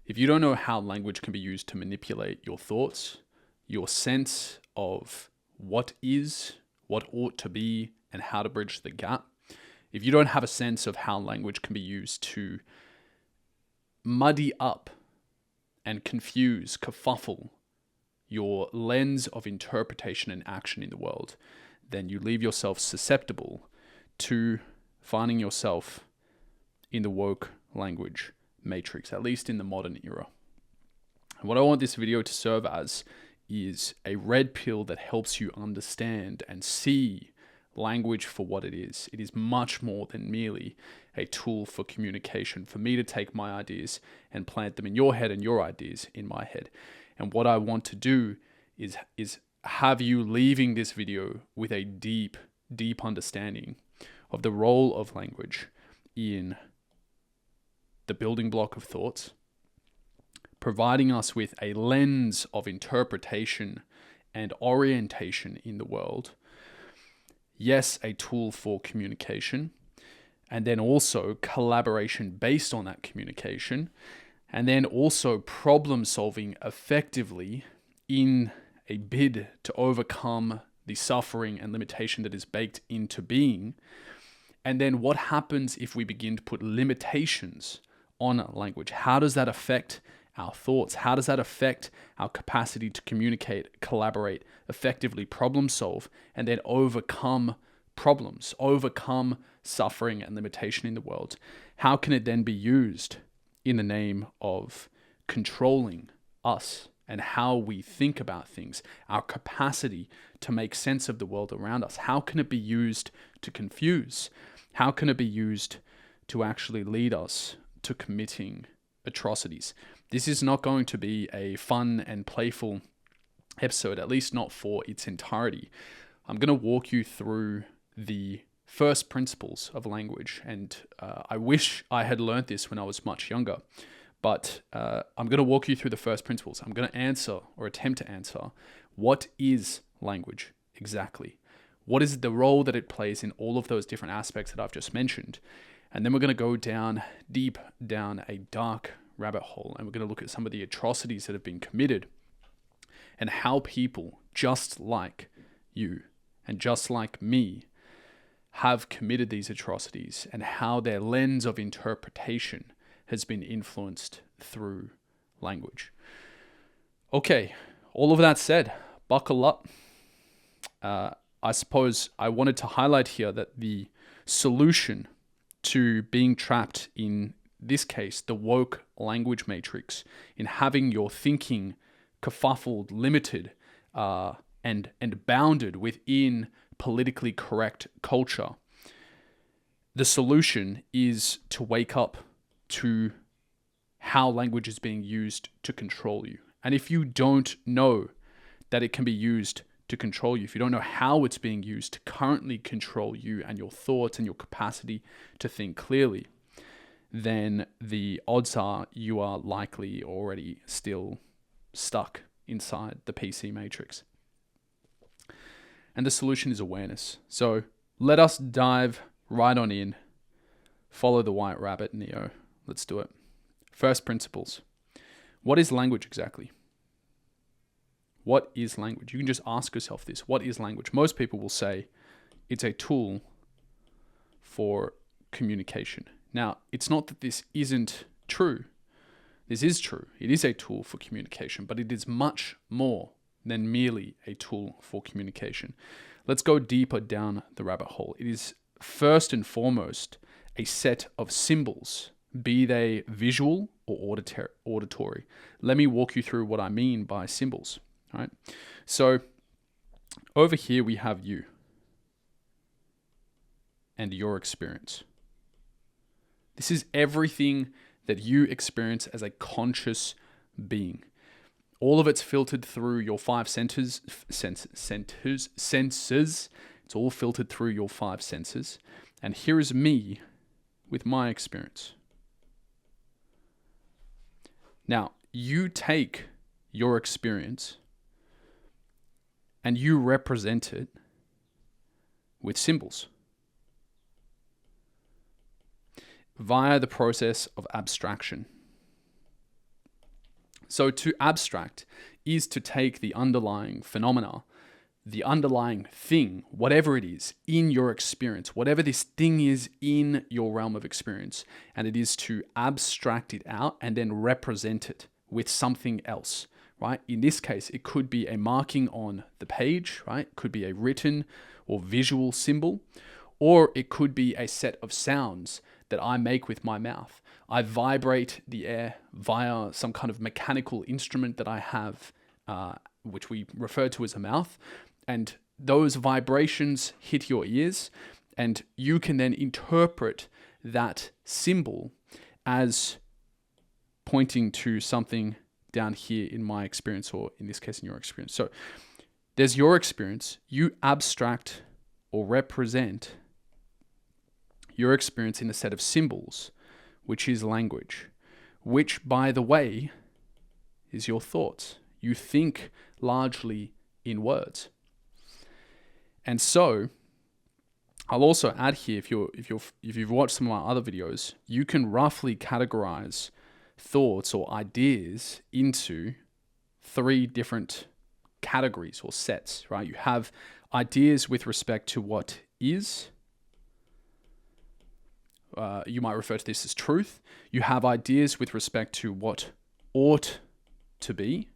If you don't know how language can be used to manipulate your thoughts, your sense of what is, what ought to be, and how to bridge the gap, if you don't have a sense of how language can be used to muddy up and confuse, kerfuffle your lens of interpretation and action in the world, then you leave yourself susceptible to finding yourself in the woke language matrix, at least in the modern era. And what I want this video to serve as is a red pill that helps you understand and see language for what it is. It is much more than merely a tool for communication, for me to take my ideas and plant them in your head and your ideas in my head. And what I want to do is have you leaving this video with a deep understanding of the role of language in the building block of thoughts, providing us with a lens of interpretation and orientation in the world. Yes, a tool for communication, and then also collaboration based on that communication, and then also problem solving effectively in a bid to overcome the suffering and limitation that is baked into being. And then what happens if we begin to put limitations on language? How does that affect our thoughts? How does that affect our capacity to communicate, collaborate, effectively problem solve, and then overcome problems, overcome suffering and limitation in the world? How can it then be used in the name of controlling us and how we think about things, our capacity to make sense of the world around us? How can it be used to confuse? How can it be used to actually lead us to committing atrocities? This is not going to be a fun and playful episode, at least not for its entirety. I'm going to walk you through the first principles of language, and I wish I had learned this when I was much younger, but I'm going to walk you through the first principles. I'm going to answer, or attempt to answer, what is language exactly? What is the role that it plays in all of those different aspects that I've just mentioned? And then we're going to go deep down a dark rabbit hole, and we're going to look at some of the atrocities that have been committed and how people just like you and just like me have committed these atrocities, and how their lens of interpretation has been influenced through language. Okay, all of that said, buckle up. I suppose I wanted to highlight here that the solution to being trapped in this case, the woke language matrix, in having your thinking kerfuffled, limited, and bounded within politically correct culture, the solution is to wake up to how language is being used to control you. And if you don't know that it can be used to control you, if you don't know how it's being used to currently control you and your thoughts and your capacity to think clearly, then the odds are you are likely already still stuck inside the PC matrix. And the solution is awareness. So let us dive right on in. Follow the white rabbit, Neo. Let's do it. First principles. What is language exactly? What is language? You can just ask yourself this. What is language? Most people will say it's a tool for communication. Now, it's not that this isn't true. This is true. It is a tool for communication, but it is much more than merely a tool for communication. Let's go deeper down the rabbit hole. It is first and foremost a set of symbols, be they visual or auditory. Let me walk you through what I mean by symbols. All right. So over here we have you and your experience. This is everything that you experience as a conscious being. All of it's filtered through your five senses. It's all filtered through your five senses. And here is me with my experience. Now, you take your experience and you represent it with symbols via the process of abstraction. So to abstract is to take the underlying phenomena, the underlying thing, whatever it is in your experience, whatever this thing is in your realm of experience, and it is to abstract it out and then represent it with something else, right? In this case, it could be a marking on the page, right? It could be a written or visual symbol, or it could be a set of sounds that I make with my mouth. I vibrate the air via some kind of mechanical instrument that I have, which we refer to as a mouth. And those vibrations hit your ears, and you can then interpret that symbol as pointing to something down here in my experience, or in this case, in your experience. So there's your experience. You abstract or represent your experience in a set of symbols, which is language, which, by the way, is your thoughts. You think largely in words. And so I'll also add here, if you've watched some of my other videos, you can roughly categorize thoughts or ideas into 3 different categories or sets, right? You have ideas with respect to what is. You might refer to this as truth. You have ideas with respect to what ought to be.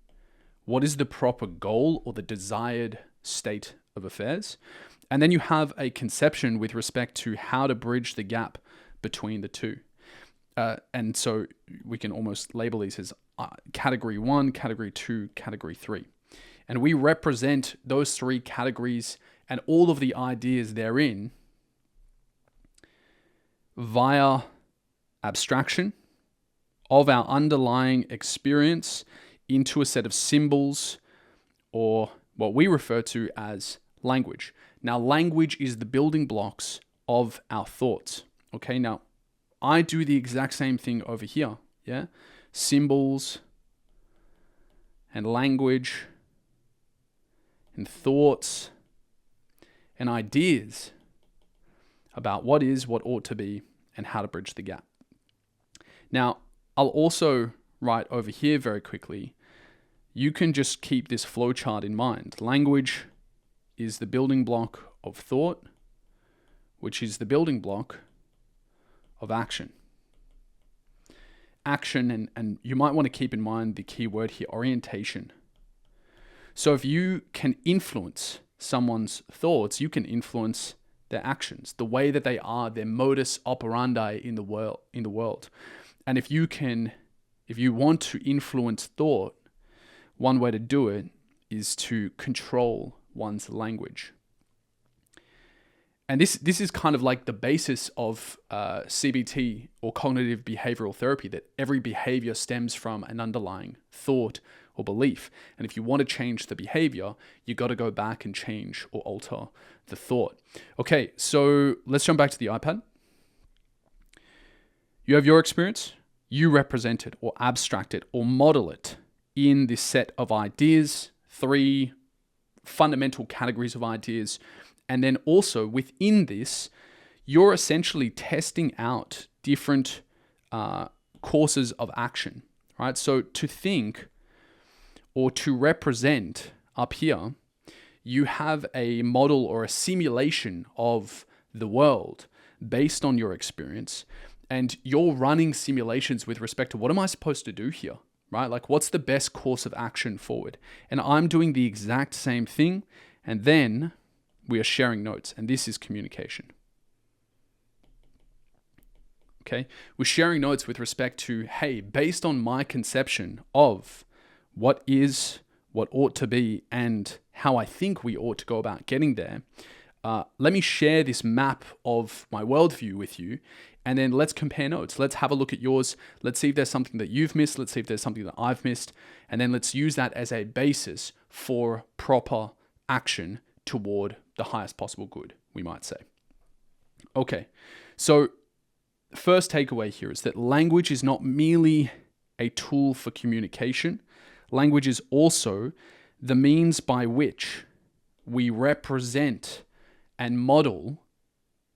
What is the proper goal or the desired state of affairs? And then you have a conception with respect to how to bridge the gap between the two. And so we can almost label these as category 1, category 2, category 3. And we represent those 3 categories and all of the ideas therein via abstraction of our underlying experience into a set of symbols, or what we refer to as language. Now, language is the building blocks of our thoughts. Okay, now I do the exact same thing over here. Yeah, symbols and language and thoughts and ideas about what is, what ought to be, and how to bridge the gap. Now, I'll also write over here very quickly. You can just keep this flowchart in mind. Language is the building block of thought, which is the building block of action. Action, and you might want to keep in mind the key word here, orientation. So if you can influence someone's thoughts, you can influence their actions, the way that they are, their modus operandi in the world. And if you want to influence thought, one way to do it is to control one's language. And this is kind of like the basis of CBT, or cognitive behavioral therapy, that every behavior stems from an underlying thought or belief. And if you want to change the behavior, you got to go back and change or alter the thought. Okay, so let's jump back to the iPad. You have your experience, you represent it or abstract it or model it in this set of ideas, 3 fundamental categories of ideas. And then also within this, you're essentially testing out different courses of action, right? So to think or to represent up here, you have a model or a simulation of the world based on your experience. And you're running simulations with respect to what am I supposed to do here, right? Like, what's the best course of action forward? And I'm doing the exact same thing. And then we are sharing notes, and this is communication. Okay, we're sharing notes with respect to, hey, based on my conception of what is, what ought to be, and how I think we ought to go about getting there, let me share this map of my worldview with you, and then let's compare notes. Let's have a look at yours. Let's see if there's something that you've missed. Let's see if there's something that I've missed, and then let's use that as a basis for proper action toward the highest possible good, we might say. Okay, so first takeaway here is that language is not merely a tool for communication. Language is also the means by which we represent and model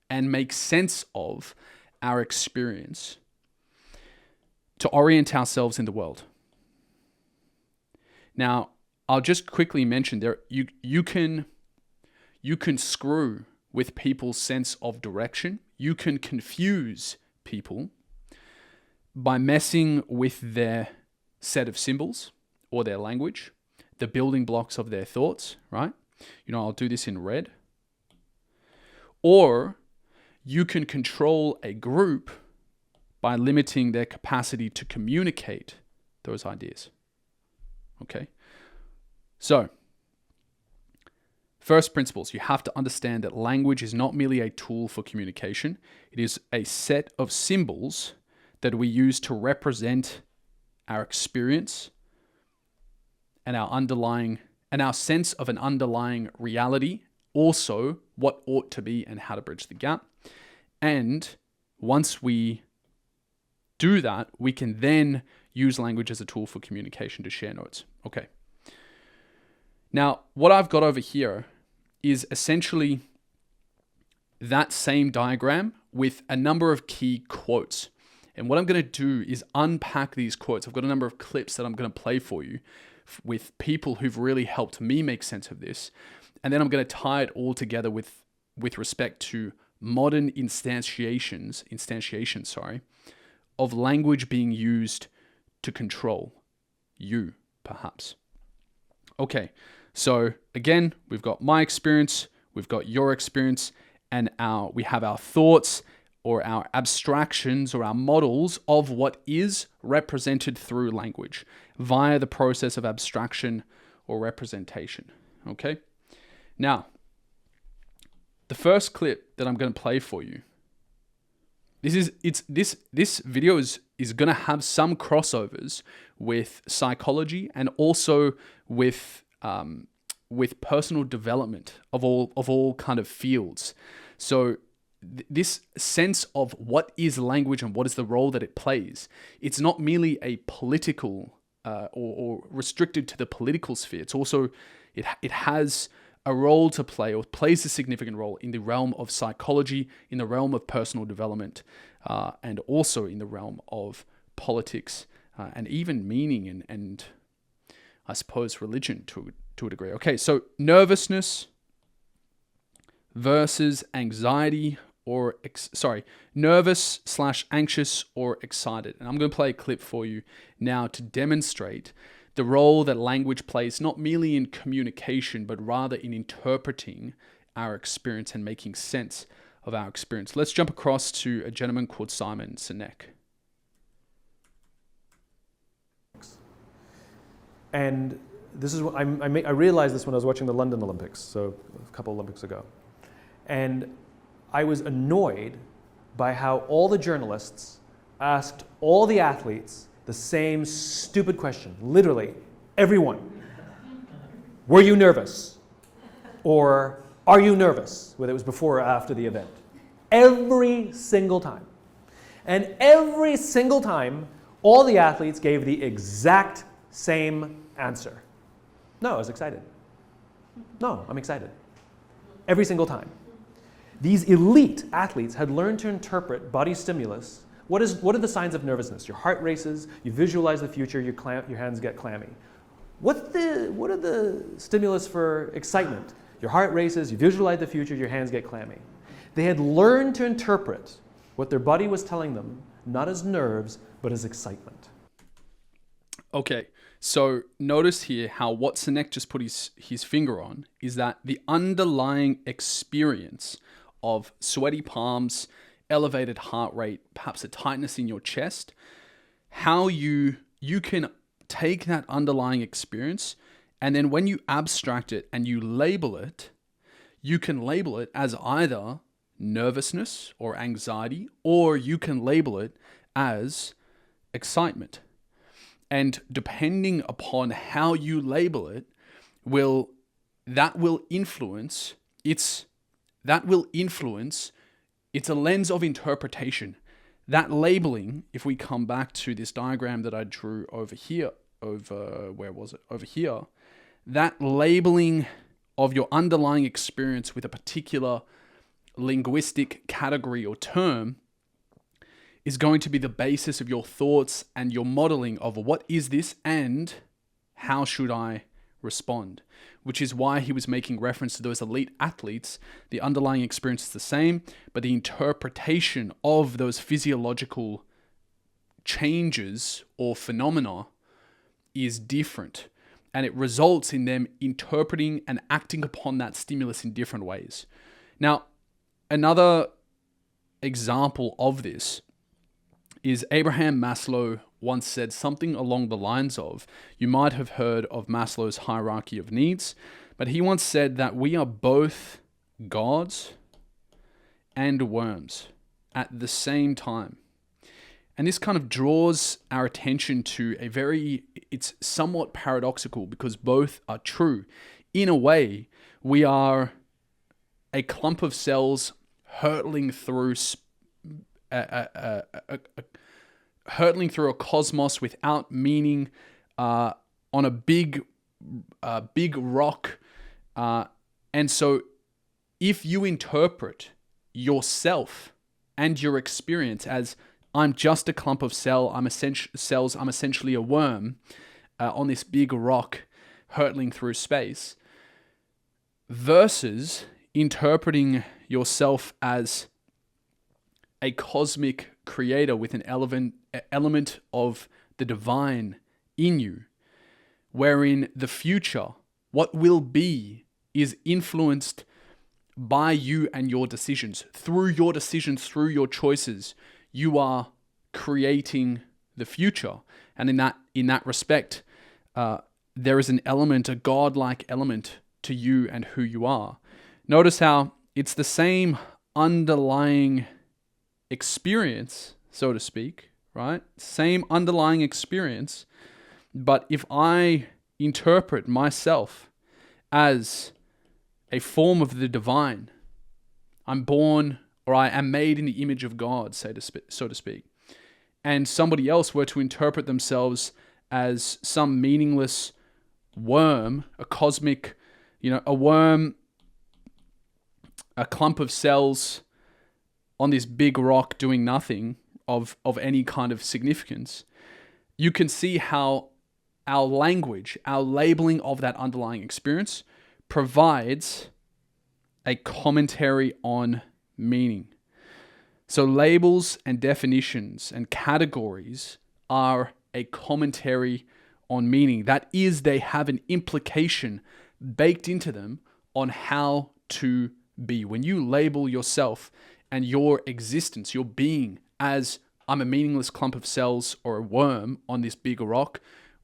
and make sense of our experience to orient ourselves in the world. Now, I'll just quickly mention there you can screw with people's sense of direction. You can confuse people by messing with their set of symbols or their language, the building blocks of their thoughts, right? I'll do this in red. Or you can control a group by limiting their capacity to communicate those ideas. Okay? So, first principles, you have to understand that language is not merely a tool for communication. It is a set of symbols that we use to represent our experience and our sense of an underlying reality, also what ought to be and how to bridge the gap. And once we do that, we can then use language as a tool for communication to share notes. Okay. Now, what I've got over here is essentially that same diagram with a number of key quotes. And what I'm going to do is unpack these quotes. I've got a number of clips that I'm going to play for you with people who've really helped me make sense of this. And then I'm going to tie it all together with respect to modern instantiations, of language being used to control you, perhaps. Okay, so again, we've got my experience, we've got your experience, and we have our thoughts or our abstractions or our models of what is represented through language via the process of abstraction or representation. Okay? Now, the first clip that I'm going to play for you, this video is going to have some crossovers with psychology and also with personal development of all kind of fields. So this sense of what is language and what is the role that it plays, it's not merely a political or restricted to the political sphere. It's also, it has a role to play, or plays a significant role in the realm of psychology, in the realm of personal development, and also in the realm of politics, and even meaning and I suppose religion to a degree. Okay, so nervousness versus anxiety nervous/anxious or excited. And I'm going to play a clip for you now to demonstrate the role that language plays, not merely in communication, but rather in interpreting our experience and making sense of our experience. Let's jump across to a gentleman called Simon Sinek. And this is what I realized this when I was watching the London Olympics, so a couple Olympics ago. And I was annoyed by how all the journalists asked all the athletes the same stupid question. Literally, everyone. Were you nervous? Or are you nervous? Whether it was before or after the event. Every single time. And every single time, all the athletes gave the exact same answer. No, I was excited. No, I'm excited. Every single time. These elite athletes had learned to interpret body stimulus. What are the signs of nervousness? Your heart races, you visualize the future, your hands get clammy. What are the stimulus for excitement? Your heart races, you visualize the future, your hands get clammy. They had learned to interpret what their body was telling them, not as nerves, but as excitement. Okay, so notice here how what Sinek just put his finger on is that the underlying experience of sweaty palms, elevated heart rate, perhaps a tightness in your chest, how you can take that underlying experience, and then when you abstract it and you label it, you can label it as either nervousness or anxiety, or you can label it as excitement. And depending upon how you label it, that will influence it's a lens of interpretation. That labeling, if we come back to this diagram that I drew over here, over here, that labeling of your underlying experience with a particular linguistic category or term is going to be the basis of your thoughts and your modeling of what is this and How should I respond? Which is why he was making reference to those elite athletes. The underlying experience is the same, but the interpretation of those physiological changes or phenomena is different. And it results in them interpreting and acting upon that stimulus in different ways. Now, another example of this is Abraham Maslow once said something along the lines of, you might have heard of Maslow's hierarchy of needs, but he once said that we are both gods and worms at the same time. And this kind of draws our attention to it's somewhat paradoxical because both are true. In a way, we are a clump of cells hurtling through a cosmos without meaning, on a big rock. And so if you interpret yourself and your experience as I'm just a clump of cells, I'm essentially a worm on this big rock hurtling through space, versus interpreting yourself as a cosmic creator with an element of the divine in you, wherein the future, what will be, is influenced by you and your decisions. Through your decisions, through your choices, you are creating the future. And in that respect, there is an element, a godlike element to you and who you are. Notice how it's the same underlying experience, so to speak, right? Same underlying experience. But if I interpret myself as a form of the divine, I'm born, or I am made in the image of God, so to speak, and somebody else were to interpret themselves as some meaningless worm, a cosmic, a worm, a clump of cells on this big rock doing nothing of any kind of significance, you can see how our language, our labeling of that underlying experience provides a commentary on meaning. So labels and definitions and categories are a commentary on meaning. That is, they have an implication baked into them on how to be. When you label yourself and your existence, your being, as I'm a meaningless clump of cells or a worm on this big rock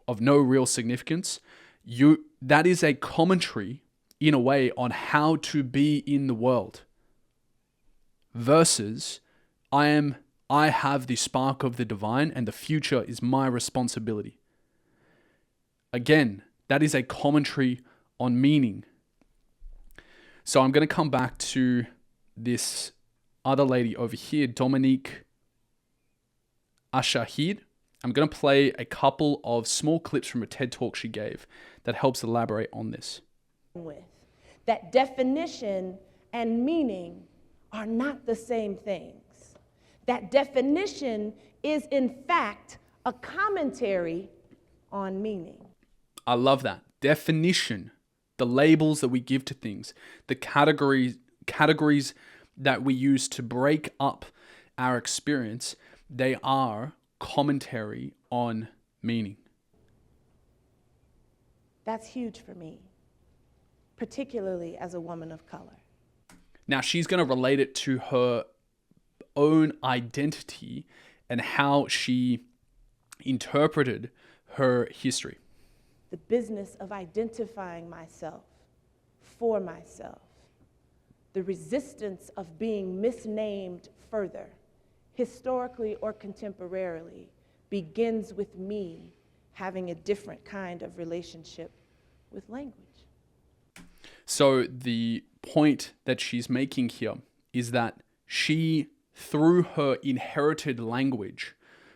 of no real significance, that is a commentary in a way on how to be in the world. Versus, I have the spark of the divine and the future is my responsibility. Again, that is a commentary on meaning. So I'm going to come back to this other lady over here, Dominique Ashaheed. I'm going to play a couple of small clips from a TED Talk she gave that helps elaborate on this. That definition and meaning are not the same things. That definition is, in fact, a commentary on meaning. I love that. Definition, the labels that we give to things, the categories that we use to break up our experience, they are commentary on meaning. That's huge for me, particularly as a woman of color. Now, she's going to relate it to her own identity and how she interpreted her history. The business of identifying myself for myself. The resistance of being misnamed further, historically or contemporarily, begins with me having a different kind of relationship with language. So the point that she's making here is that she, through her inherited language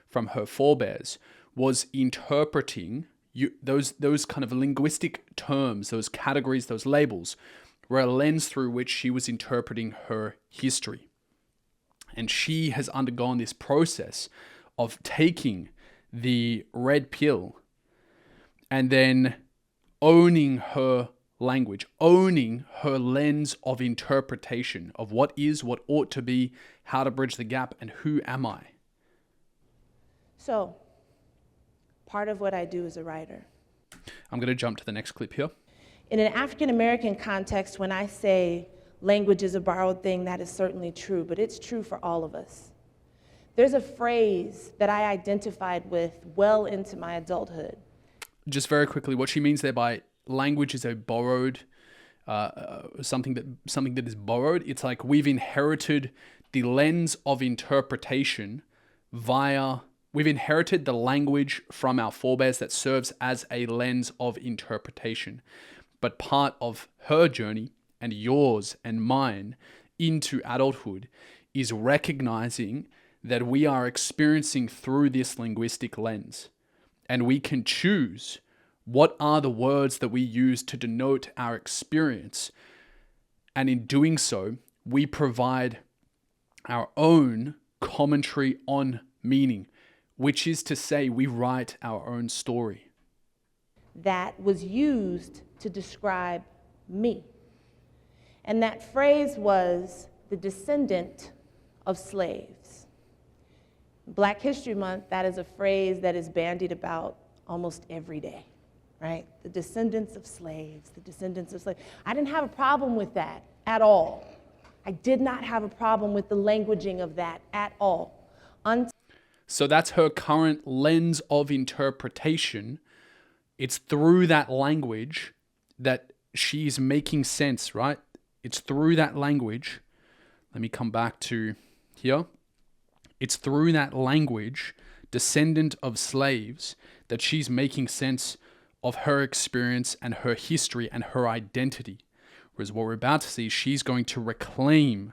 from her forebears, was interpreting those kind of linguistic terms, those categories, those labels, were a lens through which she was interpreting her history. And she has undergone this process of taking the red pill and then owning her language, owning her lens of interpretation of what is, what ought to be, how to bridge the gap, and who am I? So, part of what I do as a writer. I'm going to jump to the next clip here. In an African American context, when I say language is a borrowed thing, that is certainly true, but it's true for all of us. There's a phrase that I identified with well into my adulthood. Just very quickly, what she means there by language is a borrowed, something that is borrowed. It's like we've inherited the lens of interpretation we've inherited the language from our forebears that serves as a lens of interpretation. But part of her journey and yours and mine into adulthood is recognizing that we are experiencing through this linguistic lens. And we can choose what are the words that we use to denote our experience. And in doing so, we provide our own commentary on meaning, which is to say we write our own story. That was used to describe me. And that phrase was the descendant of slaves. Black History Month, that is a phrase that is bandied about almost every day, right? The descendants of slaves, the descendants of slaves. I didn't have a problem with that at all. I did not have a problem with the languaging of that at all. So that's her current lens of interpretation. It's through that language that she's making sense, right? It's through that language. Let me come back to here. It's through that language, descendant of slaves, that she's making sense of her experience and her history and her identity. Whereas what we're about to see, she's going to reclaim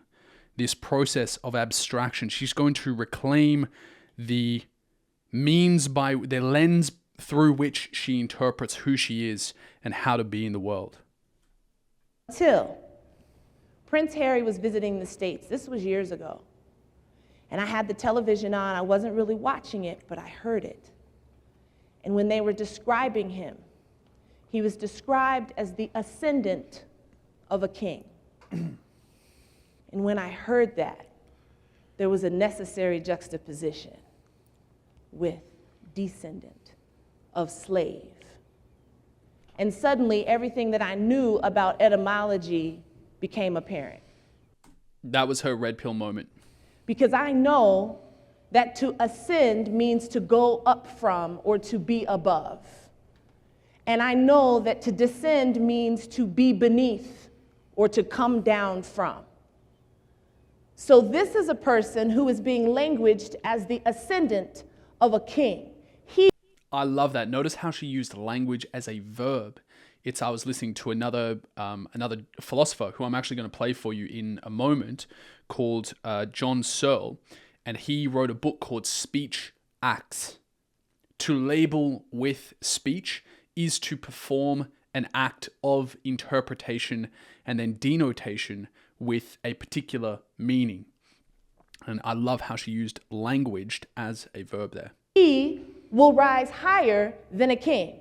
this process of abstraction. She's going to reclaim the means by the lens through which she interprets who she is and how to be in the world. Until Prince Harry was visiting the States. This was years ago. And I had the television on. I wasn't really watching it, but I heard it. And when they were describing him, he was described as the ascendant of a king. And when I heard that, there was a necessary juxtaposition with descendant of slave. And suddenly, everything that I knew about etymology became apparent. That was her red pill moment. Because I know that to ascend means to go up from or to be above. And I know that to descend means to be beneath or to come down from. So this is a person who is being languaged as the ascendant of a king. I love that. Notice how she used language as a verb. I was listening to another philosopher who I'm actually going to play for you in a moment, called John Searle, and he wrote a book called Speech Acts. To label with speech is to perform an act of interpretation and then denotation with a particular meaning. And I love how she used language as a verb there. He will rise higher than a king.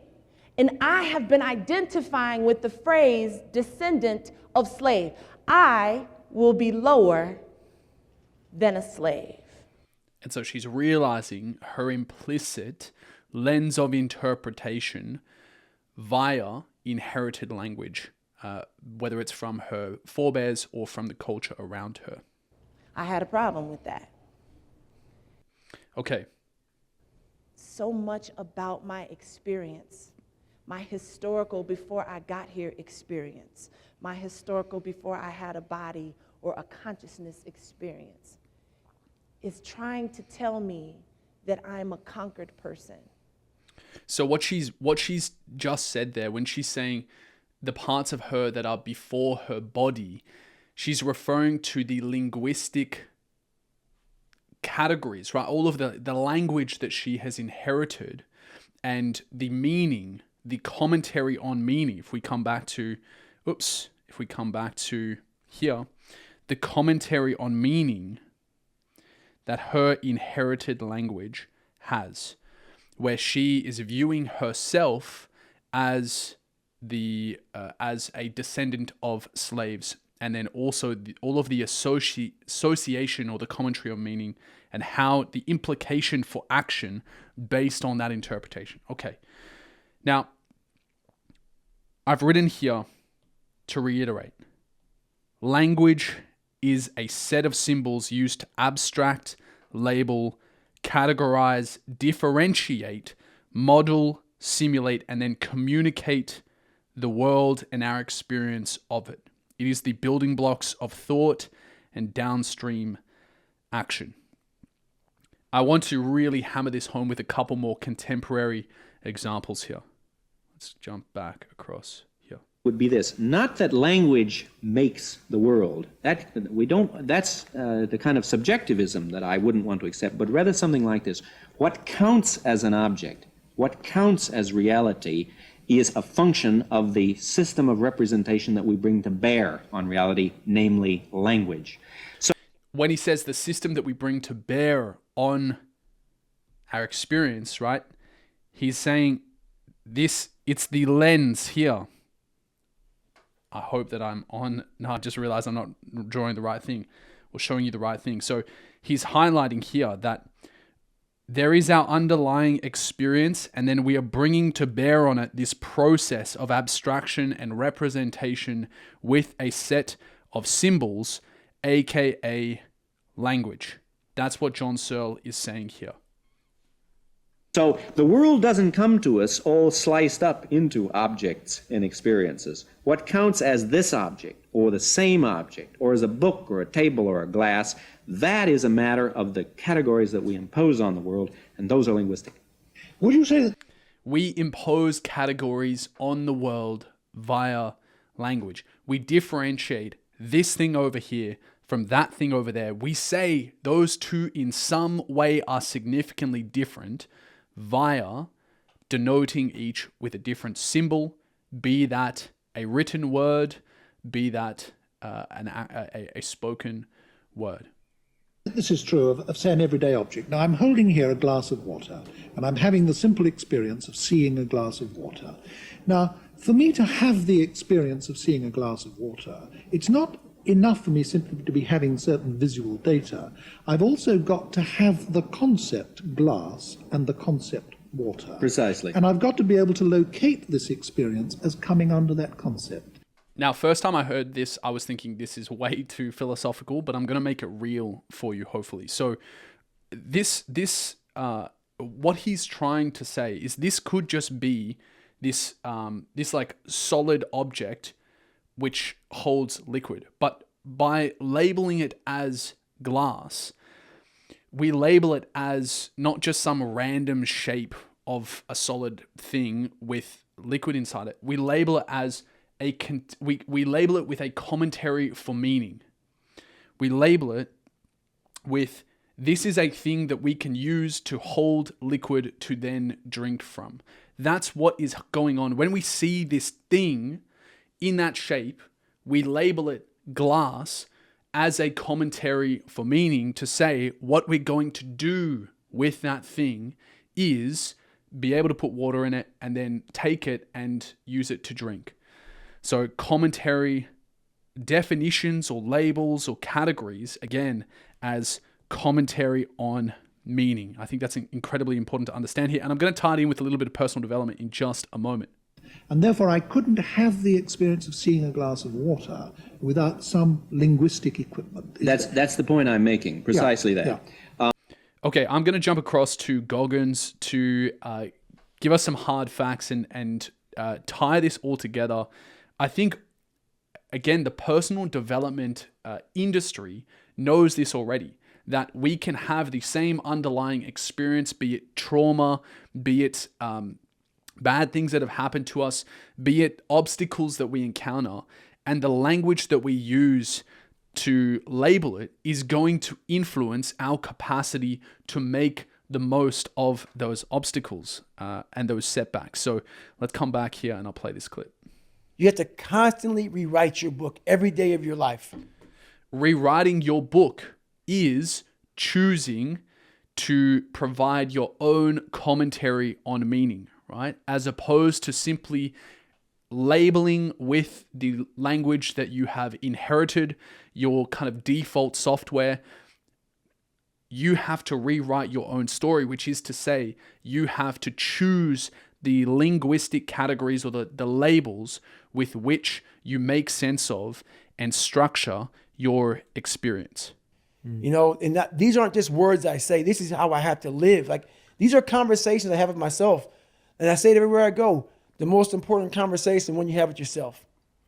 And I have been identifying with the phrase descendant of slave. I will be lower than a slave. And so she's realizing her implicit lens of interpretation via inherited language, whether it's from her forebears or from the culture around her. I had a problem with that. Okay. So much about my experience, my historical before I got here experience, my historical before I had a body or a consciousness experience, is trying to tell me that I'm a conquered person. So what she's just said there, when she's saying the parts of her that are before her body, she's referring to the linguistic categories, right? All of the language that she has inherited and the meaning, the commentary on meaning. If we come back to here, the commentary on meaning that her inherited language has, where she is viewing herself as as a descendant of slaves, and then also all of the association or the commentary on meaning and how the implication for action based on that interpretation. Okay. Now, I've written here to reiterate, language is a set of symbols used to abstract, label, categorize, differentiate, model, simulate, and then communicate the world and our experience of it. It is the building blocks of thought and downstream action. I want to really hammer this home with a couple more contemporary examples here. Let's jump back across here. Would be this: not that language makes the world. That's the kind of subjectivism that I wouldn't want to accept, but rather something like this: what counts as an object, what counts as reality, is a function of the system of representation that we bring to bear on reality, namely language. So when he says the system that we bring to bear on our experience, right? He's saying it's the lens here. I hope that I'm on. No, I just realized I'm not drawing the right thing or showing you the right thing. So he's highlighting here that there is our underlying experience, and then we are bringing to bear on it this process of abstraction and representation with a set of symbols, aka language. That's what John Searle is saying here. So the world doesn't come to us all sliced up into objects and experiences. What counts as this object, or the same object, or as a book, or a table, or a glass, that is a matter of the categories that we impose on the world, and those are linguistic. Would you say that we impose categories on the world via language? We differentiate this thing over here from that thing over there. We say those two in some way are significantly different via denoting each with a different symbol, be that a written word, be that a spoken word. this is true of say, an everyday object? Now, I'm holding here a glass of water, and I'm having the simple experience of seeing a glass of water. Now, for me to have the experience of seeing a glass of water, it's not enough for me simply to be having certain visual data. I've also got to have the concept glass and the concept water. Precisely. And I've got to be able to locate this experience as coming under that concept. Now, first time I heard this, I was thinking this is way too philosophical, but I'm going to make it real for you, hopefully. So what he's trying to say is this could just be this like solid object which holds liquid. But by labeling it as glass, we label it as not just some random shape of a solid thing with liquid inside it. We label it as we label it with a commentary for meaning. We label it with, this is a thing that we can use to hold liquid to then drink from. That's what is going on. When we see this thing in that shape, we label it glass as a commentary for meaning to say what we're going to do with that thing is be able to put water in it and then take it and use it to drink. So commentary, definitions or labels or categories, again, as commentary on meaning. I think that's incredibly important to understand here. And I'm going to tie it in with a little bit of personal development in just a moment. And therefore I couldn't have the experience of seeing a glass of water without some linguistic equipment. That's the point I'm making, precisely that. Yeah. Okay, I'm going to jump across to Goggins to give us some hard facts and tie this all together. I think, again, the personal development industry knows this already, that we can have the same underlying experience, be it trauma, be it bad things that have happened to us, be it obstacles that we encounter, and the language that we use to label it is going to influence our capacity to make the most of those obstacles and those setbacks. So let's come back here and I'll play this clip. You have to constantly rewrite your book every day of your life. Rewriting your book is choosing to provide your own commentary on meaning, right? As opposed to simply labeling with the language that you have inherited, your kind of default software. You have to rewrite your own story, which is to say, you have to choose the linguistic categories or the labels with which you make sense of and structure your experience. You know, and these aren't just words I say. This is how I have to live. Like, these are conversations I have with myself. And I say it everywhere I go. The most important conversation when you have with yourself.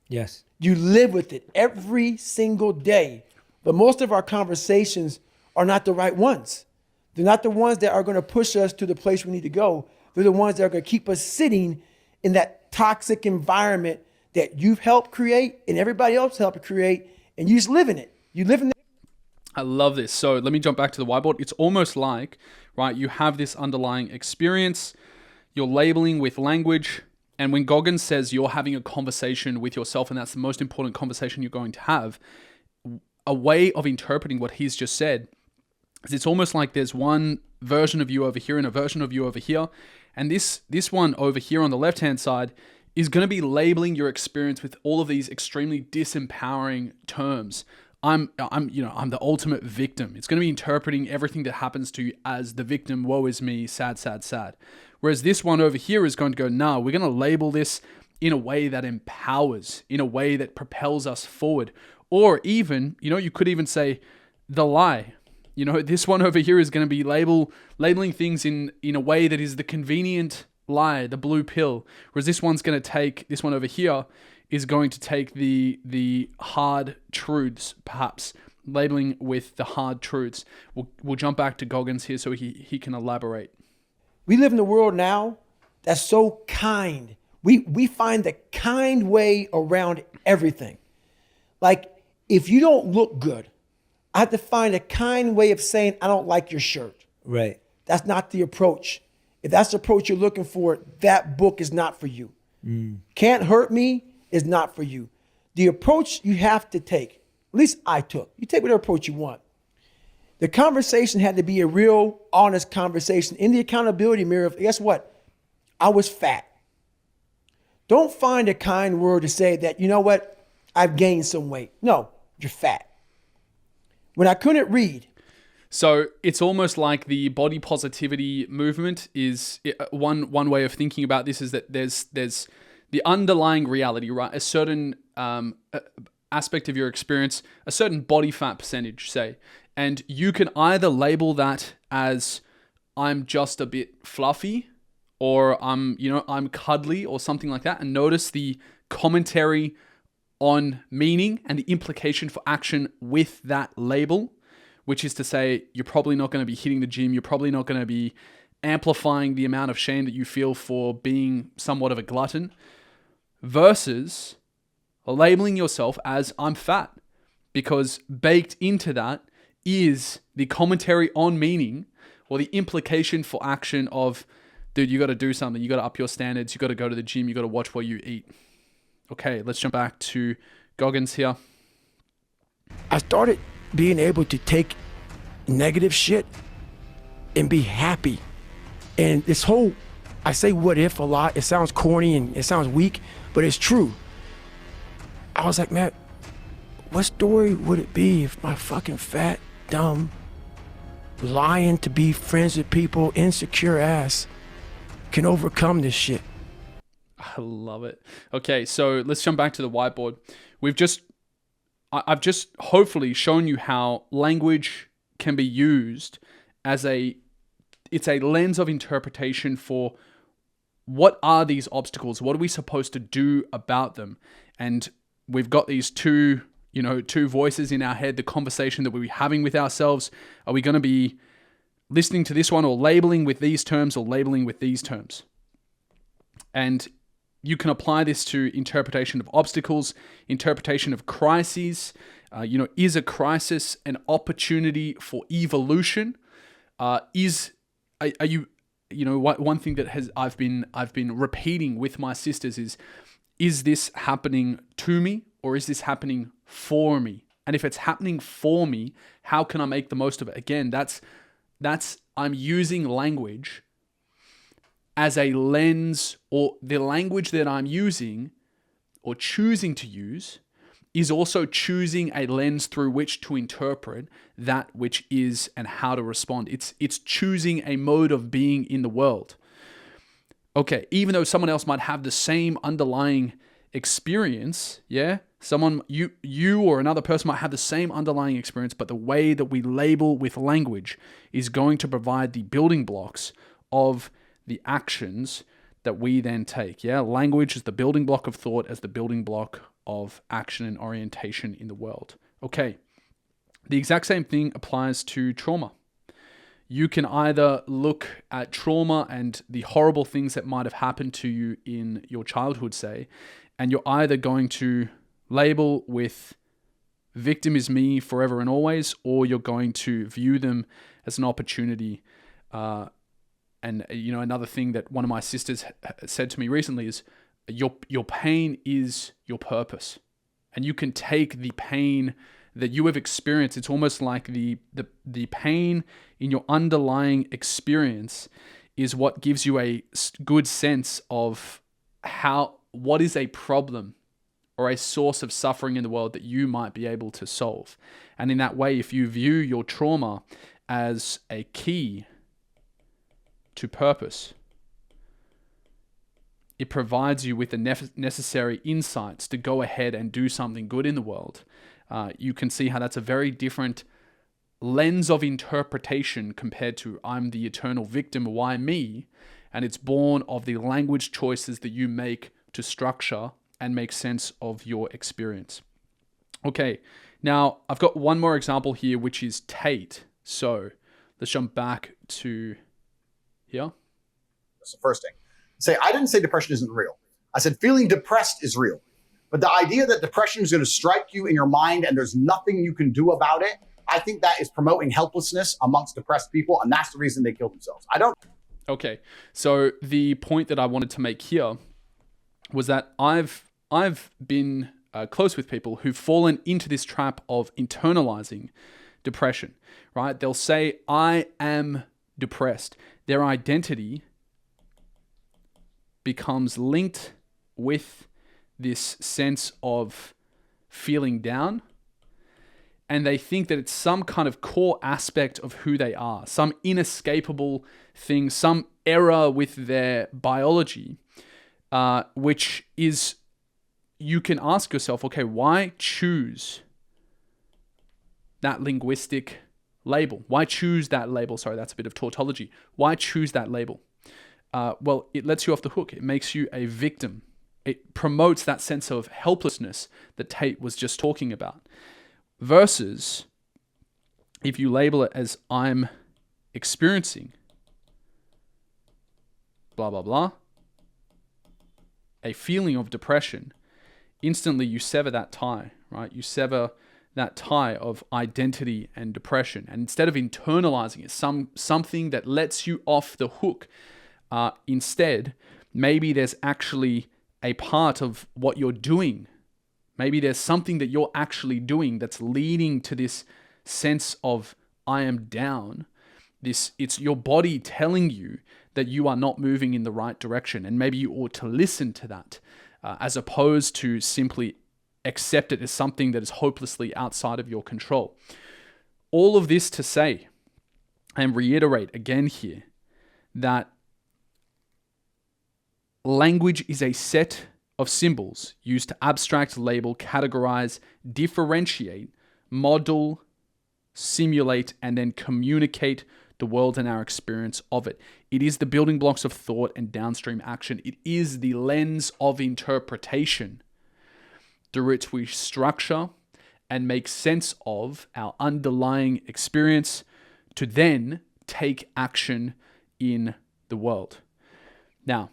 Yes. You live with it every single day. But most of our conversations are not the right ones. They're not the ones that are going to push us to the place we need to go. They're the ones that are going to keep us sitting in that toxic environment that you've helped create and everybody else helped create, and you just live in it. You live in it. I love this. So let me jump back to the whiteboard. It's almost like, right, you have this underlying experience, you're labeling with language, and when Goggins says you're having a conversation with yourself, and that's the most important conversation you're going to have, a way of interpreting what he's just said is it's almost like there's one version of you over here and a version of you over here, and this one over here on the left-hand side is going to be labeling your experience with all of these extremely disempowering terms. I'm the ultimate victim. It's going to be interpreting everything that happens to you as the victim. Woe is me, sad, sad, sad. Whereas this one over here is going to go, nah, we're going to label this in a way that empowers, in a way that propels us forward. Or even, you could even say the lie. This one over here is going to be labeling things in a way that is the convenient lie, the blue pill. Whereas this one over here is going to take the hard truths, perhaps, labeling with the hard truths. We'll jump back to Goggins here so he can elaborate. We live in a world now that's so kind. We find the kind way around everything. Like, if you don't look good, I have to find a kind way of saying, I don't like your shirt. Right. That's not the approach. If that's the approach you're looking for, that book is not for you. Can't Hurt Me is not for you. The approach you have to take, at least I took, you take whatever approach you want. The conversation had to be a real, honest conversation in the accountability mirror of, guess what? I was fat. Don't find a kind word to say that, you know what? I've gained some weight. No, you're fat. When I couldn't read. So it's almost like the body positivity movement is one way of thinking about this is that there's the underlying reality, right? A certain aspect of your experience, a certain body fat percentage, say, and you can either label that as I'm just a bit fluffy, or I'm cuddly, or something like that, and notice the commentary on meaning and the implication for action with that label, which is to say, you're probably not going to be hitting the gym, you're probably not going to be amplifying the amount of shame that you feel for being somewhat of a glutton, versus labeling yourself as I'm fat, because baked into that is the commentary on meaning or the implication for action of, dude, you got to do something, you got to up your standards, you got to go to the gym, you got to watch what you eat. Okay, let's jump back to Goggins here. I started being able to take negative shit and be happy. And this whole, I say what if a lot, it sounds corny and it sounds weak, but it's true. I was like, man, what story would it be if my fucking fat, dumb, lying to be friends with people, insecure ass can overcome this shit? I love it. Okay, so let's jump back to the whiteboard. I've just hopefully shown you how language can be used as it's a lens of interpretation for what are these obstacles? What are we supposed to do about them? And we've got these two voices in our head, the conversation that we're having with ourselves. Are we going to be listening to this one or labeling with these terms or labeling with these terms? And you can apply this to interpretation of obstacles, interpretation of crises. Is a crisis an opportunity for evolution? One thing that I've been repeating with my sisters is this happening to me or is this happening for me? And if it's happening for me, how can I make the most of it? Again, that's I'm using language as a lens, or the language that I'm using or choosing to use is also choosing a lens through which to interpret that which is and how to respond. It's choosing a mode of being in the world. Okay, even though someone else might have the same underlying experience, yeah? Someone, you or another person might have the same underlying experience, but the way that we label with language is going to provide the building blocks of the actions that we then take, yeah? Language is the building block of thought as the building block of action and orientation in the world. Okay, the exact same thing applies to trauma. You can either look at trauma and the horrible things that might have happened to you in your childhood, say, and you're either going to label with victim is me forever and always, or you're going to view them as an opportunity. And another thing that one of my sisters said to me recently is your pain is your purpose. And you can take the pain that you have experienced. It's almost like the pain in your underlying experience is what gives you a good sense of what is a problem or a source of suffering in the world that you might be able to solve. And in that way, if you view your trauma as a key to purpose, it provides you with the necessary insights to go ahead and do something good in the world. You can see how that's a very different lens of interpretation compared to I'm the eternal victim, why me? And it's born of the language choices that you make to structure and make sense of your experience. Okay, now I've got one more example here, which is Tate. So let's jump back to here. That's the first thing. I didn't say depression isn't real. I said feeling depressed is real. But the idea that depression is going to strike you in your mind and there's nothing you can do about it, I think that is promoting helplessness amongst depressed people, and that's the reason they kill themselves. Okay, so the point that I wanted to make here was that I've been close with people who've fallen into this trap of internalizing depression, right? They'll say, I am depressed. Their identity becomes linked with this sense of feeling down, and they think that it's some kind of core aspect of who they are, some inescapable thing, some error with their biology, which is, you can ask yourself, okay, why choose that linguistic label? Why choose that label? Sorry, that's a bit of tautology. Why choose that label? Well, it lets you off the hook. It makes you a victim. It promotes that sense of helplessness that Tate was just talking about. Versus if you label it as I'm experiencing blah, blah, blah, a feeling of depression, instantly you sever that tie, right? You sever that tie of identity and depression. And instead of internalizing it, something that lets you off the hook, instead, maybe there's actually a part of what you're doing. Maybe there's something that you're actually doing that's leading to this sense of I am down. It's your body telling you that you are not moving in the right direction, and maybe you ought to listen to that, as opposed to simply accept it as something that is hopelessly outside of your control. All of this to say, and reiterate again here, that language is a set of symbols used to abstract, label, categorize, differentiate, model, simulate, and then communicate the world and our experience of it. It is the building blocks of thought and downstream action. It is the lens of interpretation through which we structure and make sense of our underlying experience to then take action in the world. Now,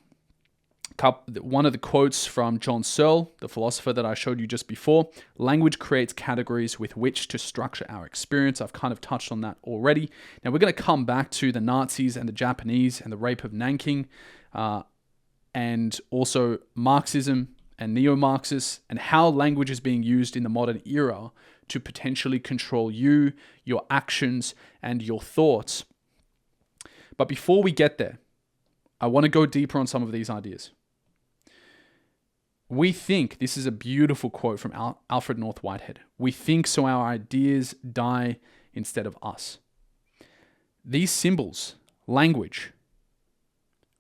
one of the quotes from John Searle, the philosopher that I showed you just before, language creates categories with which to structure our experience. I've kind of touched on that already. Now we're going to come back to the Nazis and the Japanese and the rape of Nanking, and also Marxism and neo-Marxists, and how language is being used in the modern era to potentially control you, your actions, and your thoughts. But before we get there, I want to go deeper on some of these ideas. We think, this is a beautiful quote from Alfred North Whitehead, we think so our ideas die instead of us. These symbols, language,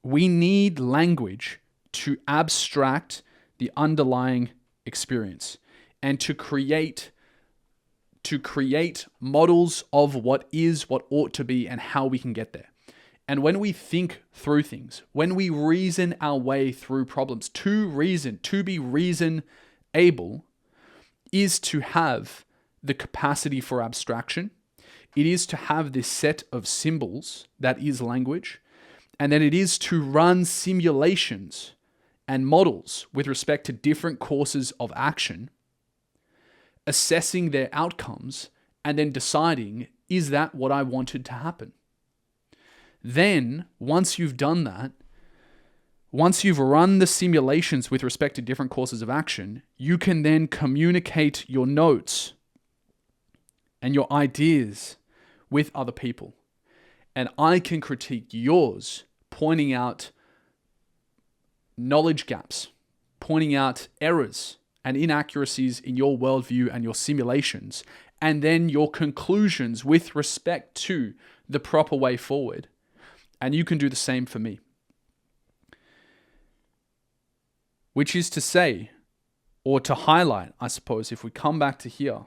we need language to abstract the underlying experience and to create models of what is, what ought to be, and how we can get there. And when we think through things, when we reason our way through problems, to be reason able, is to have the capacity for abstraction. It is to have this set of symbols that is language. And then it is to run simulations and models with respect to different courses of action, assessing their outcomes, and then deciding, is that what I wanted to happen? Then, once you've done that, once you've run the simulations with respect to different courses of action, you can then communicate your notes and your ideas with other people. And I can critique yours, pointing out knowledge gaps, pointing out errors and inaccuracies in your worldview and your simulations, and then your conclusions with respect to the proper way forward. And you can do the same for me. Which is to say, or to highlight, I suppose, if we come back to here,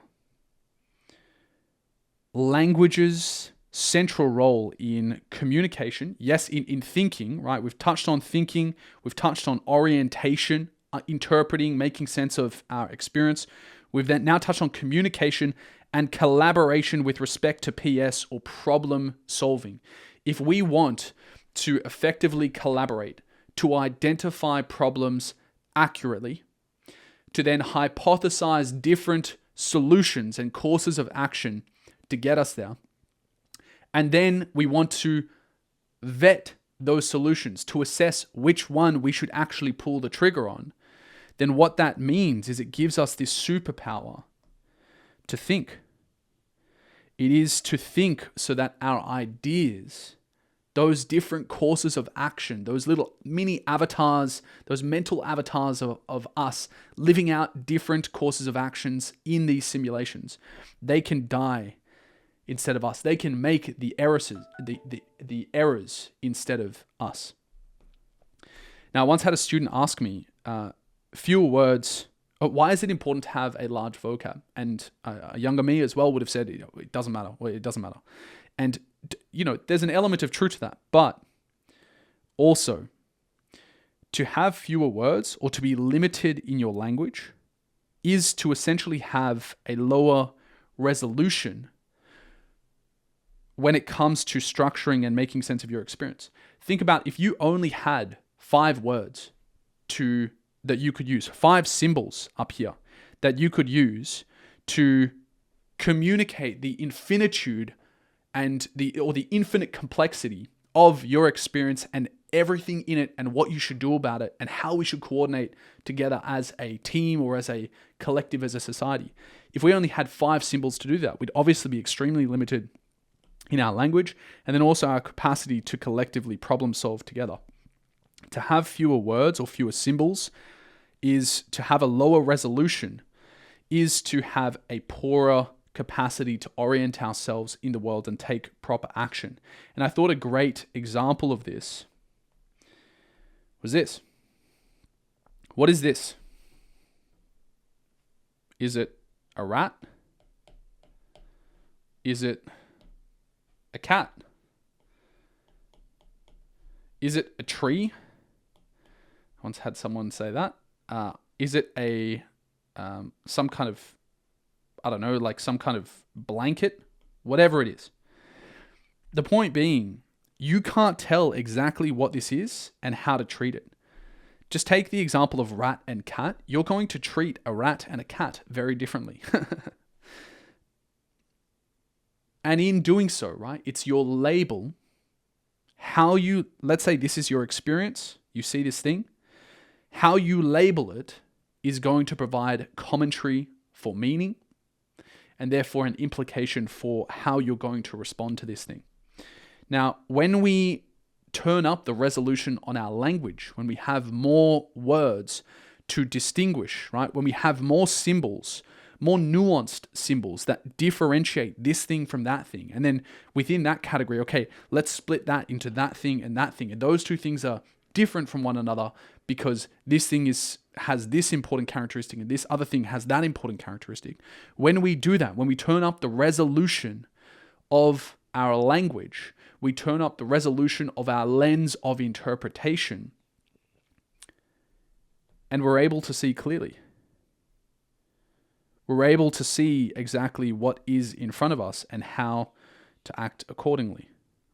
language's central role in communication, yes, in thinking, right? We've touched on thinking, we've touched on orientation, interpreting, making sense of our experience. We've then now touched on communication and collaboration with respect to PS or problem solving. If we want to effectively collaborate, to identify problems accurately, to then hypothesize different solutions and courses of action to get us there, and then we want to vet those solutions to assess which one we should actually pull the trigger on, then what that means is it gives us this superpower to think. It is to think so that our ideas, those different courses of action, those little mini avatars, those mental avatars of us living out different courses of actions in these simulations, they can die instead of us. They can make the errors instead of us. Now, I once had a student ask me, fewer words, why is it important to have a large vocab? And a younger me as well would have said, it doesn't matter. Well, it doesn't matter. And, there's an element of truth to that. But also, to have fewer words or to be limited in your language is to essentially have a lower resolution when it comes to structuring and making sense of your experience. Think about if you only had 5 words that you could use, 5 symbols up here that you could use to communicate the infinitude and the infinite complexity of your experience and everything in it and what you should do about it and how we should coordinate together as a team or as a collective, as a society. If we only had 5 symbols to do that, we'd obviously be extremely limited in our language and then also our capacity to collectively problem solve together. To have fewer words or fewer symbols is to have a lower resolution, is to have a poorer capacity to orient ourselves in the world and take proper action. And I thought a great example of this was this. What is this? Is it a rat? Is it a cat? Is it a tree? I once had someone say that. Is it some kind of, I don't know, like some kind of blanket? Whatever it is. The point being, you can't tell exactly what this is and how to treat it. Just take the example of rat and cat. You're going to treat a rat and a cat very differently. And in doing so, right, it's your label, let's say this is your experience, you see this thing, how you label it is going to provide commentary for meaning and therefore an implication for how you're going to respond to this thing. Now, when we turn up the resolution on our language, when we have more words to distinguish, right? When we have more symbols, more nuanced symbols that differentiate this thing from that thing. And then within that category, okay, let's split that into that thing and that thing. And those two things are different from one another because this thing has this important characteristic and this other thing has that important characteristic. When we do that, when we turn up the resolution of our language, we turn up the resolution of our lens of interpretation, and we're able to see clearly. We're able to see exactly what is in front of us and how to act accordingly,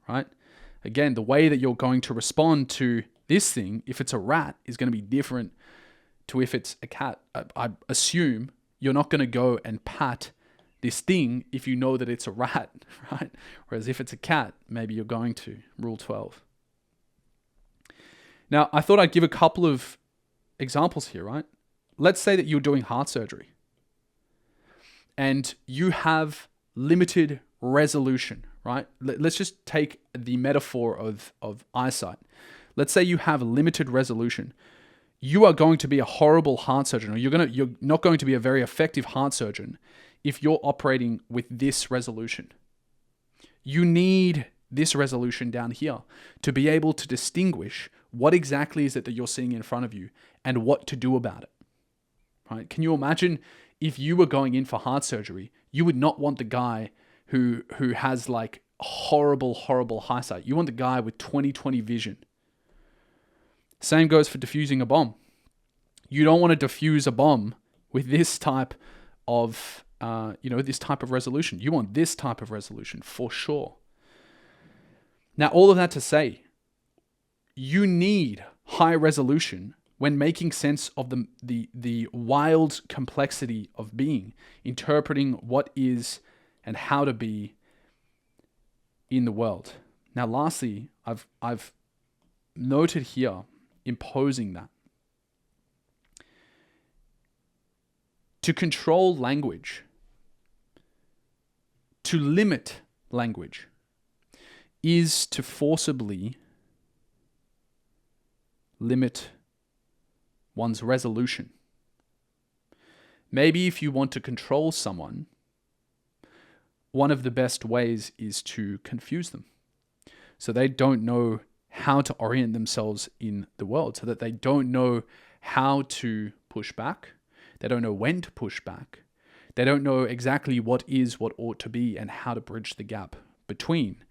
right? Again, the way that you're going to respond to this thing, if it's a rat, is going to be different to if it's a cat. I assume you're not going to go and pat this thing if you know that it's a rat, right? Whereas if it's a cat, maybe you're going to. Rule 12. Now, I thought I'd give a couple of examples here, right? Let's say that you're doing heart surgery and you have limited resolution, right? Let's just take the metaphor of eyesight. Let's say you have limited resolution. You are going to be a horrible heart surgeon, or you're not going to be a very effective heart surgeon if you're operating with this resolution. You need this resolution down here to be able to distinguish what exactly is it that you're seeing in front of you and what to do about it, right? Can you imagine if you were going in for heart surgery, you would not want the guy who has like horrible eyesight. You want the guy with 20/20 vision. Same goes for defusing a bomb. You don't want to defuse a bomb with this type of, this type of resolution. You want this type of resolution for sure. Now, all of that to say, you need high resolution when making sense of the wild complexity of being, interpreting what is and how to be in the world. Now, lastly, I've noted here imposing that. To control language, to limit language, is to forcibly limit one's resolution. Maybe if you want to control someone, one of the best ways is to confuse them, so they don't know how to orient themselves in the world, so that they don't know how to push back. They don't know when to push back. They don't know exactly what is, what ought to be, and how to bridge the gap between.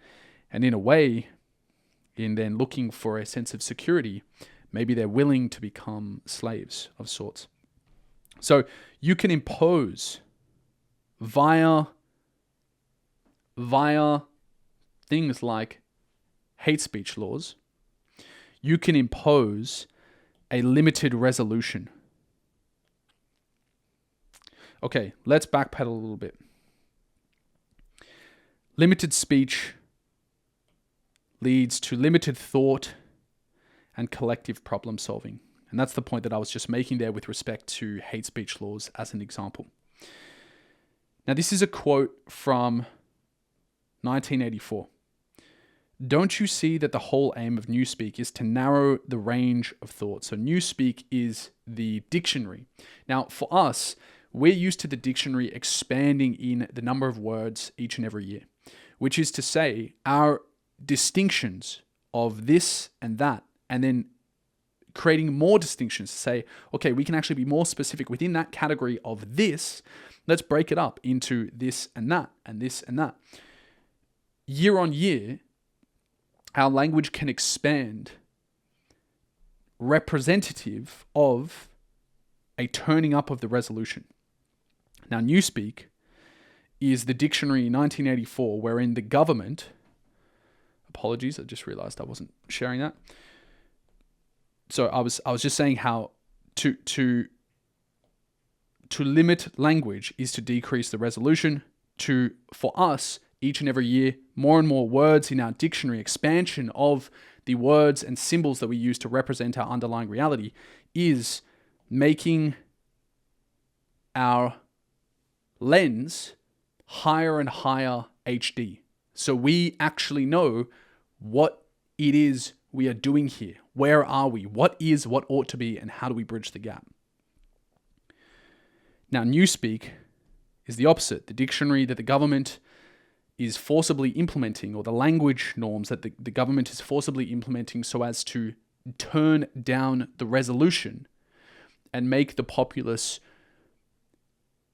And in a way, in then looking for a sense of security, maybe they're willing to become slaves of sorts. So you can impose via things like hate speech laws, you can impose a limited resolution. Okay, let's backpedal a little bit. Limited speech leads to limited thought and collective problem solving. And that's the point that I was just making there with respect to hate speech laws as an example. Now, this is a quote from 1984. Don't you see that the whole aim of Newspeak is to narrow the range of thought? So Newspeak is the dictionary. Now, for us, we're used to the dictionary expanding in the number of words each and every year, which is to say our distinctions of this and that, and then creating more distinctions to say, okay, we can actually be more specific within that category of this. Let's break it up into this and that, and this and that. Year on year, our language can expand representative of a turning up of the resolution. Now, Newspeak is the dictionary in 1984 wherein the government, apologies, I just realized I wasn't sharing that. So I was just saying how to limit language is to decrease the resolution. For us, each and every year, more and more words in our dictionary, expansion of the words and symbols that we use to represent our underlying reality, is making our lens higher and higher HD. So we actually know what it is we are doing here. Where are we? What is, what ought to be, and how do we bridge the gap? Now, Newspeak is the opposite. The dictionary that the government is forcibly implementing, or the language norms that the government is forcibly implementing so as to turn down the resolution and make the populace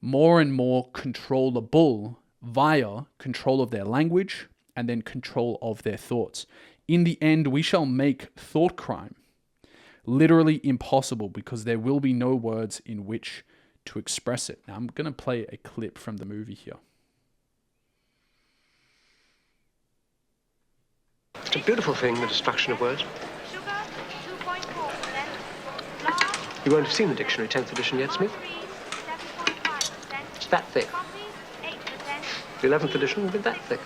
more and more controllable via control of their language and then control of their thoughts. In the end, we shall make thought crime literally impossible because there will be no words in which to express it. Now, I'm going to play a clip from the movie here. It's a beautiful thing, the destruction of words. You won't have seen the dictionary, 10th edition yet, Smith? It's that thick. The 11th edition will be that thick.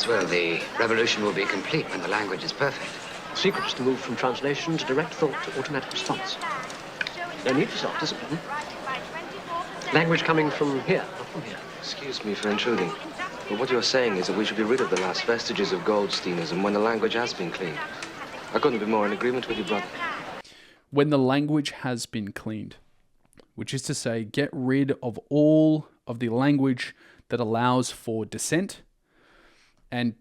Well, the revolution will be complete when the language is perfect. The secret is to move from translation to direct thought to automatic response. No need for self-discipline. Language coming from here, not from here. Excuse me for intruding, but what you're saying is that we should be rid of the last vestiges of Goldsteinism when the language has been cleaned. I couldn't be more in agreement with you, brother. When the language has been cleaned, which is to say, get rid of all of the language that allows for dissent and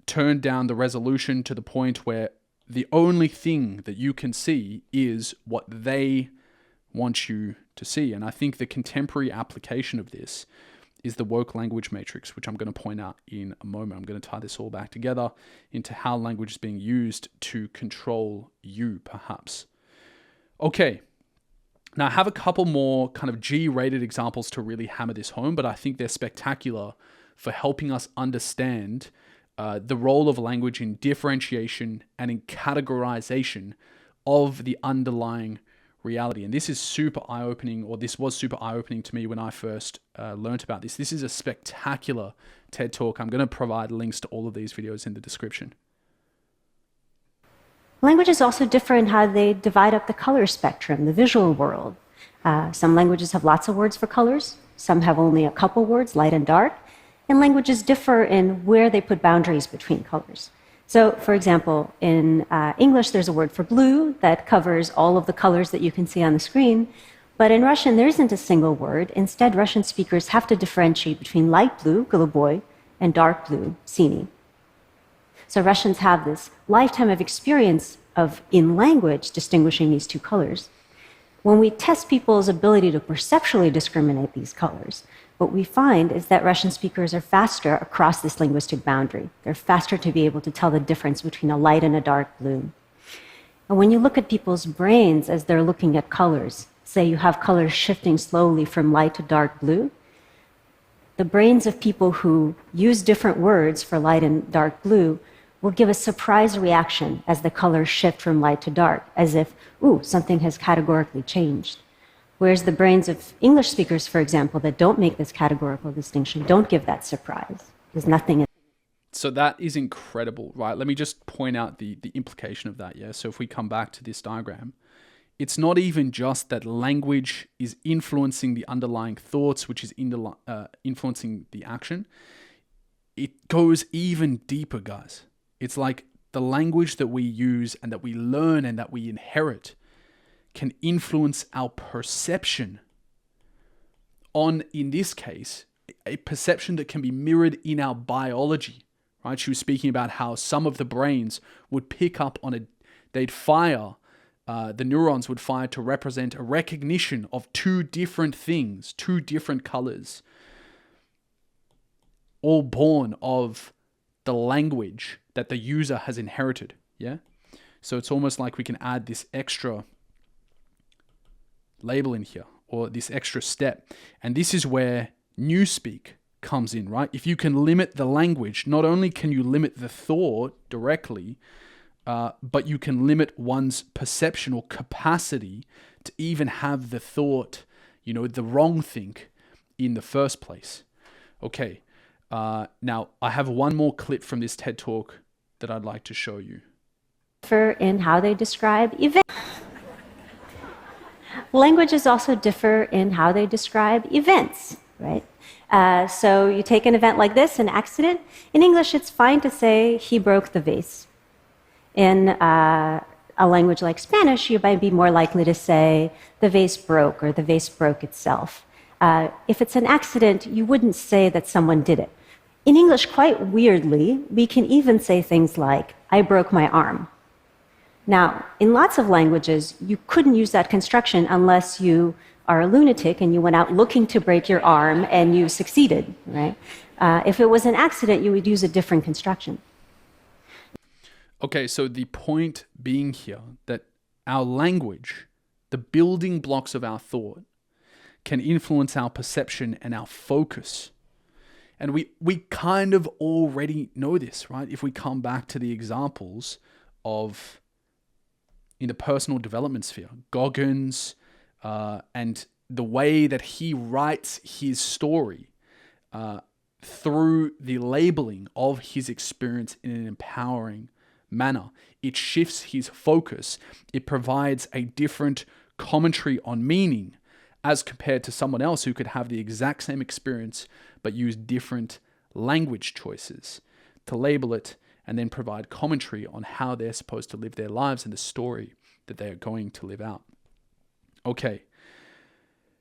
turn down the resolution to the point where the only thing that you can see is what they want you to see. And I think the contemporary application of this is the woke language matrix, which I'm going to point out in a moment. I'm going to tie this all back together into how language is being used to control you, perhaps. Okay. Now, I have a couple more kind of G-rated examples to really hammer this home, but I think they're spectacular for helping us understand the role of language in differentiation and in categorization of the underlying reality. And this is super eye-opening, or this was super eye-opening to me when I first learned about this. This is a spectacular TED Talk. I'm going to provide links to all of these videos in the description. Languages also differ in how they divide up the color spectrum, the visual world. Some languages have lots of words for colors. Some have only a couple words, light and dark. And languages differ in where they put boundaries between colors. So, for example, in English, there's a word for blue that covers all of the colors that you can see on the screen. But in Russian, there isn't a single word. Instead, Russian speakers have to differentiate between light blue, голубой, and dark blue, синий. So Russians have this lifetime of experience of, in language, distinguishing these two colors. When we test people's ability to perceptually discriminate these colors, what we find is that Russian speakers are faster across this linguistic boundary. They're faster to be able to tell the difference between a light and a dark blue. And when you look at people's brains as they're looking at colors, say you have colors shifting slowly from light to dark blue, the brains of people who use different words for light and dark blue will give a surprise reaction as the colors shift from light to dark, as if, ooh, something has categorically changed. Whereas the brains of English speakers, for example, that don't make this categorical distinction, don't give that surprise. There's nothing in. So that is incredible, right? Let me just point out the implication of that, yeah? So if we come back to this diagram, it's not even just that language is influencing the underlying thoughts, which is influencing the action. It goes even deeper, guys. It's like the language that we use and that we learn and that we inherit can influence our perception on, in this case, a perception that can be mirrored in our biology, right? She was speaking about how some of the brains would pick up on they'd fire, the neurons would fire to represent a recognition of two different things, two different colors, all born of the language that the user has inherited, yeah? So it's almost like we can add this extra label in here, or this extra step. And this is where Newspeak comes in, right? If you can limit the language, not only can you limit the thought directly, but you can limit one's perception or capacity to even have the thought, the wrong think in the first place. Okay, now I have one more clip from this TED Talk that I'd like to show you. In how they describe events. Languages also differ in how they describe events, right? So you take an event like this, an accident. In English, it's fine to say he broke the vase. In a language like Spanish, you might be more likely to say the vase broke or the vase broke itself. If it's an accident, you wouldn't say that someone did it. In English, quite weirdly, we can even say things like, I broke my arm. Now, in lots of languages, you couldn't use that construction unless you are a lunatic and you went out looking to break your arm and you succeeded, right? If it was an accident, you would use a different construction. Okay, so the point being here that our language, the building blocks of our thought, can influence our perception and our focus. And we kind of already know this, right? If we come back to the examples of in the personal development sphere, Goggins, and the way that he writes his story through the labeling of his experience in an empowering manner. It shifts his focus. It provides a different commentary on meaning as compared to someone else who could have the exact same experience but use different language choices to label it and then provide commentary on how they're supposed to live their lives and the story that they are going to live out. Okay.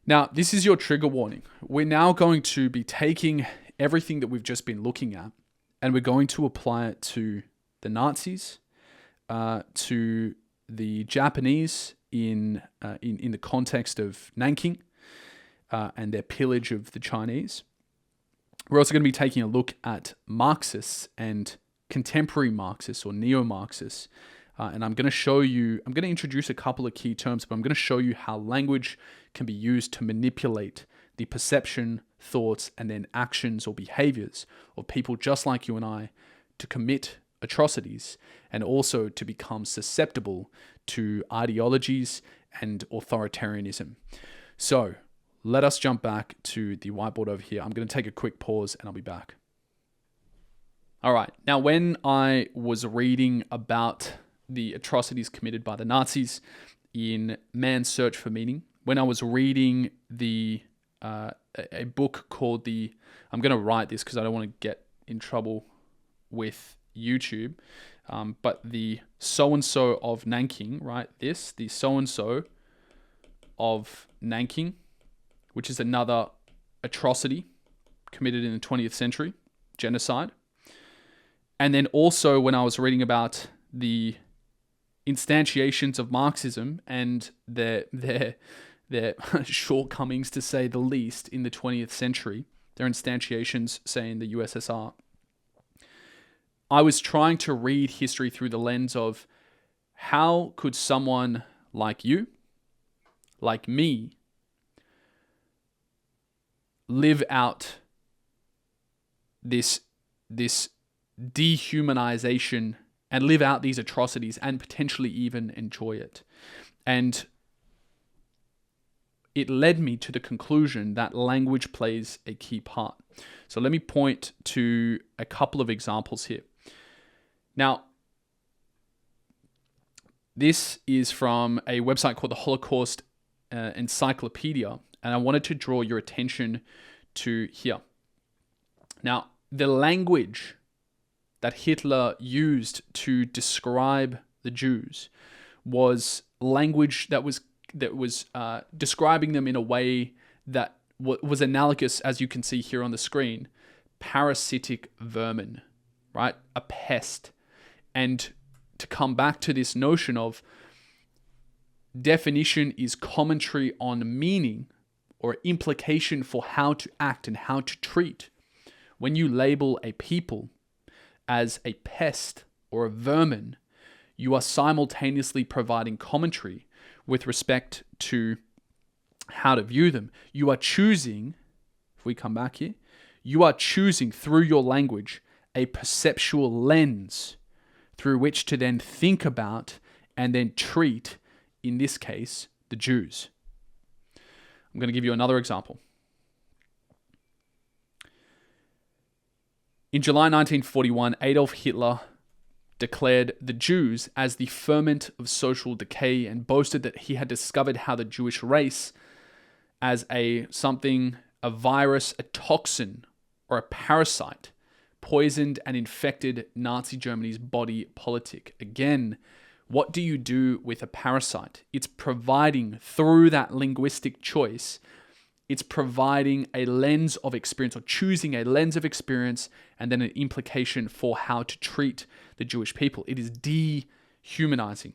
Now, this is your trigger warning. We're now going to be taking everything that we've just been looking at and we're going to apply it to the Nazis, to the Japanese in the context of Nanking and their pillage of the Chinese. We're also going to be taking a look at Marxists and contemporary Marxists or neo-Marxists. And I'm going to introduce a couple of key terms, but I'm going to show you how language can be used to manipulate the perception, thoughts, and then actions or behaviors of people just like you and I to commit atrocities and also to become susceptible to ideologies and authoritarianism. So let us jump back to the whiteboard over here. I'm going to take a quick pause and I'll be back. All right. Now, when I was reading about the atrocities committed by the Nazis in Man's Search for Meaning, when I was reading a book called I'm going to write this because I don't want to get in trouble with YouTube, but the so-and-so of Nanking, right? The so-and-so of Nanking, which is another atrocity committed in the 20th century, genocide. And then also when I was reading about the instantiations of Marxism and their shortcomings, to say the least, in the 20th century, their instantiations, say, in the USSR, I was trying to read history through the lens of how could someone like you, like me, live out this dehumanization and live out these atrocities and potentially even enjoy it. And it led me to the conclusion that language plays a key part. So let me point to a couple of examples here. Now, this is from a website called the Holocaust Encyclopedia, and I wanted to draw your attention to here. Now, the language that Hitler used to describe the Jews was language that was describing them in a way that was analogous, as you can see here on the screen, parasitic vermin, right? A pest. And to come back to this notion of definition is commentary on meaning or implication for how to act and how to treat. When you label a people as a pest or a vermin, you are simultaneously providing commentary with respect to how to view them. You are choosing, if we come back here, you are choosing through your language a perceptual lens through which to then think about and then treat, in this case, the Jews. I'm going to give you another example. In July 1941, Adolf Hitler declared the Jews as the ferment of social decay and boasted that he had discovered how the Jewish race as a something a virus, a toxin, or a parasite poisoned and infected Nazi Germany's body politic. Again, what do you do with a parasite? It's providing, through that linguistic choice, it's providing a lens of experience, or choosing a lens of experience and then an implication for how to treat the Jewish people. It is dehumanizing.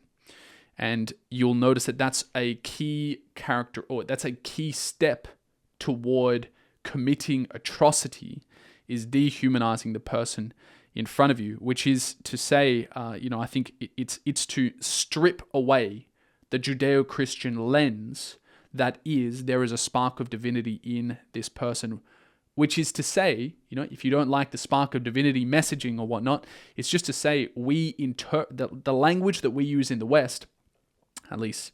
And you'll notice that that's a key character, or that's a key step toward committing atrocity, is dehumanizing the person in front of you, which is to say, I think it's to strip away the Judeo-Christian lens that is, there is a spark of divinity in this person, which is to say, if you don't like the spark of divinity messaging or whatnot, it's just to say the language that we use in the West, at least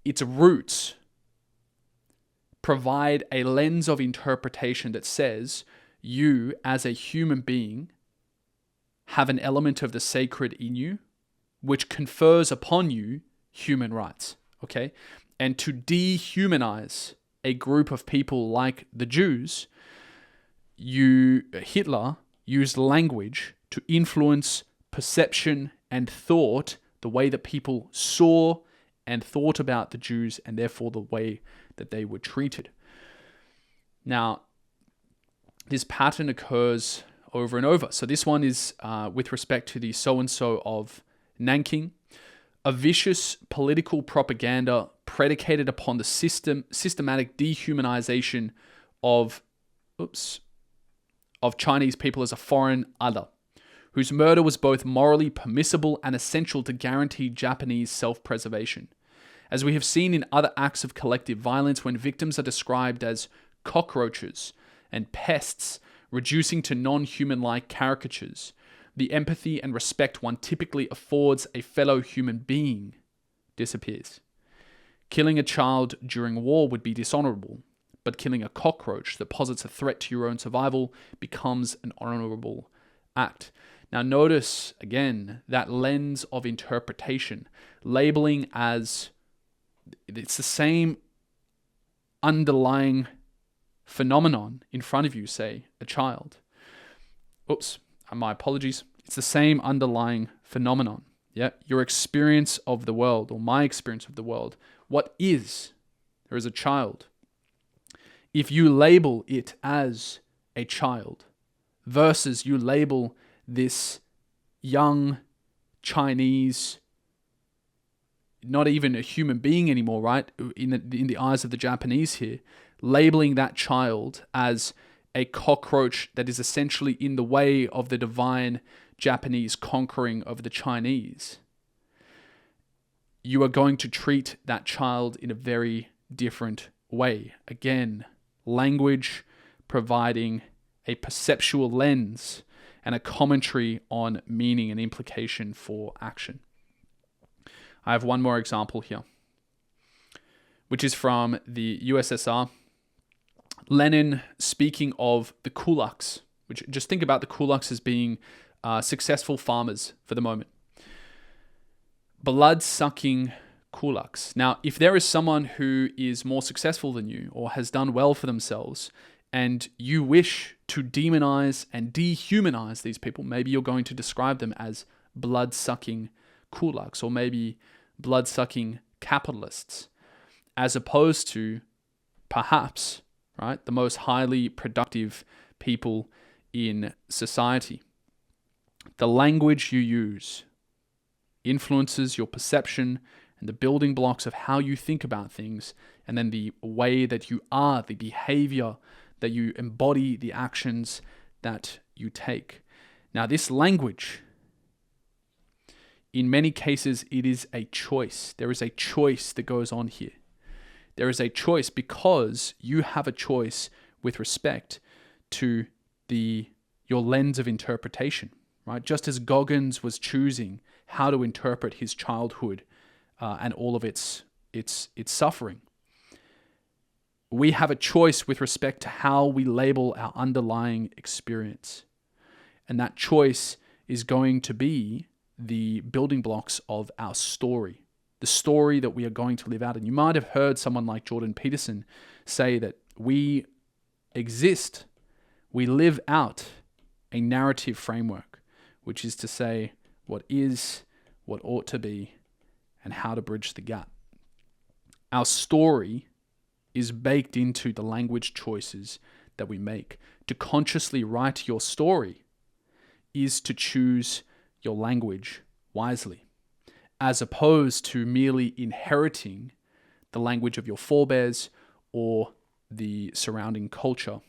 its roots provide a lens of interpretation that says you, as a human being, have an element of the sacred in you, which confers upon you human rights, okay? And to dehumanize a group of people like the Jews, Hitler used language to influence perception and thought, the way that people saw and thought about the Jews, and therefore the way that they were treated. Now, this pattern occurs over and over. So this one is with respect to the so-and-so of Nanking, a vicious political propaganda predicated upon the systematic dehumanization of Chinese people as a foreign other, whose murder was both morally permissible and essential to guarantee Japanese self-preservation. As we have seen in other acts of collective violence, when victims are described as cockroaches and pests, reducing to non-human-like caricatures, the empathy and respect one typically affords a fellow human being disappears. Killing a child during war would be dishonorable, but killing a cockroach that posits a threat to your own survival becomes an honorable act. Now notice, again, that lens of interpretation, labeling as, it's the same underlying phenomenon in front of you, say, a child. My apologies. It's the same underlying phenomenon. Yeah, your experience of the world, or my experience of the world. What is? There is a child. If you label it as a child versus you label this young Chinese, not even a human being anymore, right? In the eyes of the Japanese here, labeling that child as a cockroach that is essentially in the way of the divine Japanese conquering of the Chinese, you are going to treat that child in a very different way. Again, language providing a perceptual lens and a commentary on meaning and implication for action. I have one more example here, which is from the USSR. Lenin speaking of the kulaks, which, just think about the kulaks as being successful farmers for the moment. Blood-sucking kulaks. Now, if there is someone who is more successful than you or has done well for themselves, and you wish to demonize and dehumanize these people, maybe you're going to describe them as blood-sucking kulaks, or maybe blood-sucking capitalists, as opposed to perhaps, right, the most highly productive people in society. The language you use influences your perception and the building blocks of how you think about things, and then the way that you are, the behavior that you embody, the actions that you take. Now, this language, in many cases, it is a choice. There is a choice that goes on here. There is a choice because you have a choice with respect to your lens of interpretation, right? Just as Goggins was choosing how to interpret his childhood and all of its suffering, we have a choice with respect to how we label our underlying experience. And that choice is going to be the building blocks of our story. the story that we are going to live out. And you might have heard someone like Jordan Peterson say that we exist, we live out a narrative framework, which is to say what is, what ought to be, and how to bridge the gap. Our story is baked into the language choices that we make. To consciously write your story is to choose your language wisely, as opposed to merely inheriting the language of your forebears or the surrounding culture.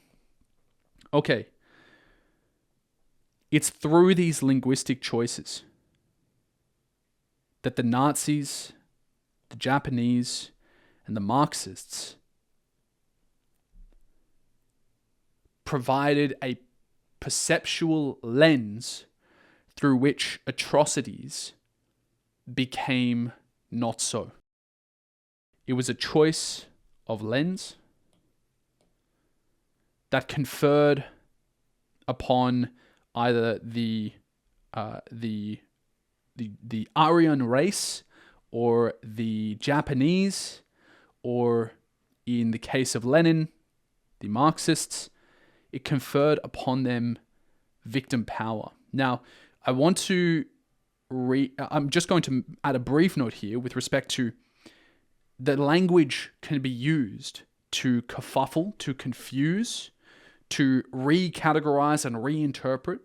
Okay, it's through these linguistic choices that the Nazis, the Japanese, and the Marxists provided a perceptual lens through which atrocities became not so. It was a choice of lens that conferred upon either the Aryan race or the Japanese, or in the case of Lenin, the Marxists. It conferred upon them victim power. Now, I'm just going to add a brief note here with respect to the language can be used to kerfuffle, to confuse, to recategorize and reinterpret,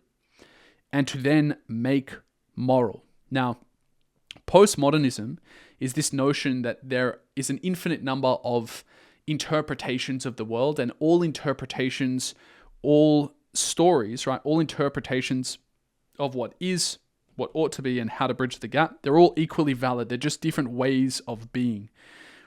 and to then make moral. Now, postmodernism is this notion that there is an infinite number of interpretations of the world, and all interpretations, all stories, right? All interpretations of what is, what ought to be, and how to bridge the gap, they're all equally valid. They're just different ways of being,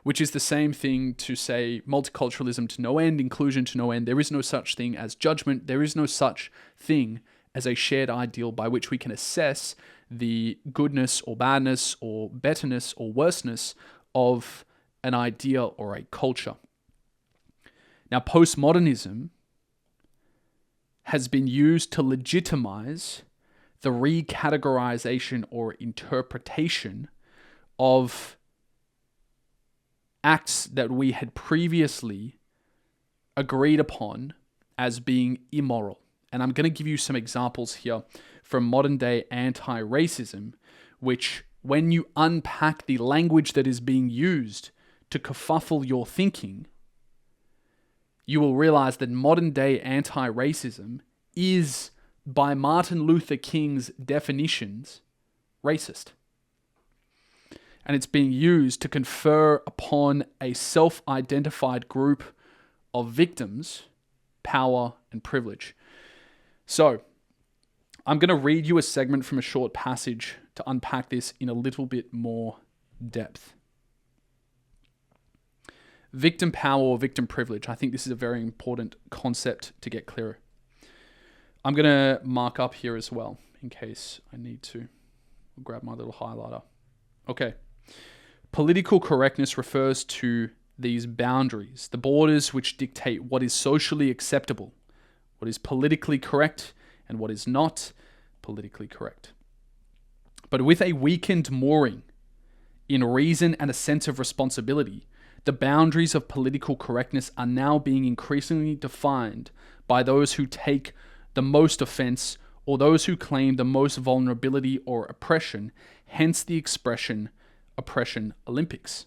which is the same thing to say multiculturalism to no end, inclusion to no end. There is no such thing as judgment. There is no such thing as a shared ideal by which we can assess the goodness or badness or betterness or worseness of an idea or a culture. Now, postmodernism has been used to legitimize the recategorization or interpretation of acts that we had previously agreed upon as being immoral. And I'm going to give you some examples here from modern day anti-racism, which, when you unpack the language that is being used to kerfuffle your thinking, you will realize that modern day anti-racism is, by Martin Luther King's definitions, racist. And it's being used to confer upon a self-identified group of victims power and privilege. So, I'm going to read you a segment from a short passage to unpack this in a little bit more depth. Victim power or victim privilege. I think this is a very important concept to get clearer. I'm going to mark up here as well in case I need to. I'll grab my little highlighter. Okay. Political correctness refers to these boundaries, the borders which dictate what is socially acceptable, what is politically correct, and what is not politically correct. But with a weakened mooring in reason and a sense of responsibility, the boundaries of political correctness are now being increasingly defined by those who take the most offense or those who claim the most vulnerability or oppression, hence the expression Oppression Olympics.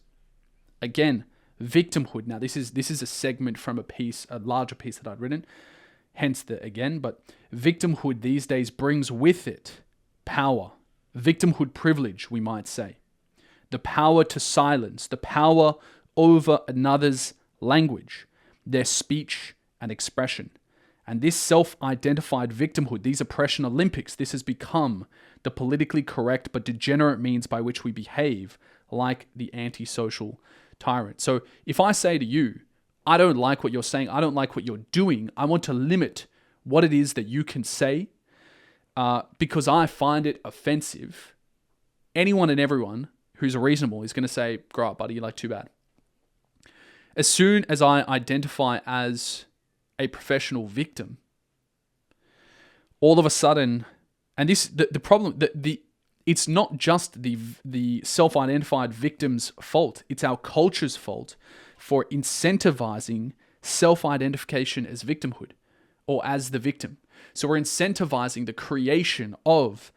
Again, victimhood. Now, this is a segment from a larger piece that I'd written, hence the again, but victimhood these days brings with it power, victimhood privilege, we might say. The power to silence, the power over another's language, their speech and expression. And this self-identified victimhood, these oppression Olympics, this has become the politically correct but degenerate means by which we behave like the antisocial tyrant. So if I say to you, I don't like what you're saying, I don't like what you're doing, I want to limit what it is that you can say because I find it offensive, anyone and everyone who's reasonable is going to say, grow up, buddy, you're like too bad. As soon as I identify as a professional victim, all of a sudden, and this the problem, it's not just the self-identified victim's fault. It's our culture's fault for incentivizing self-identification as victimhood or as the victim. So we're incentivizing the creation of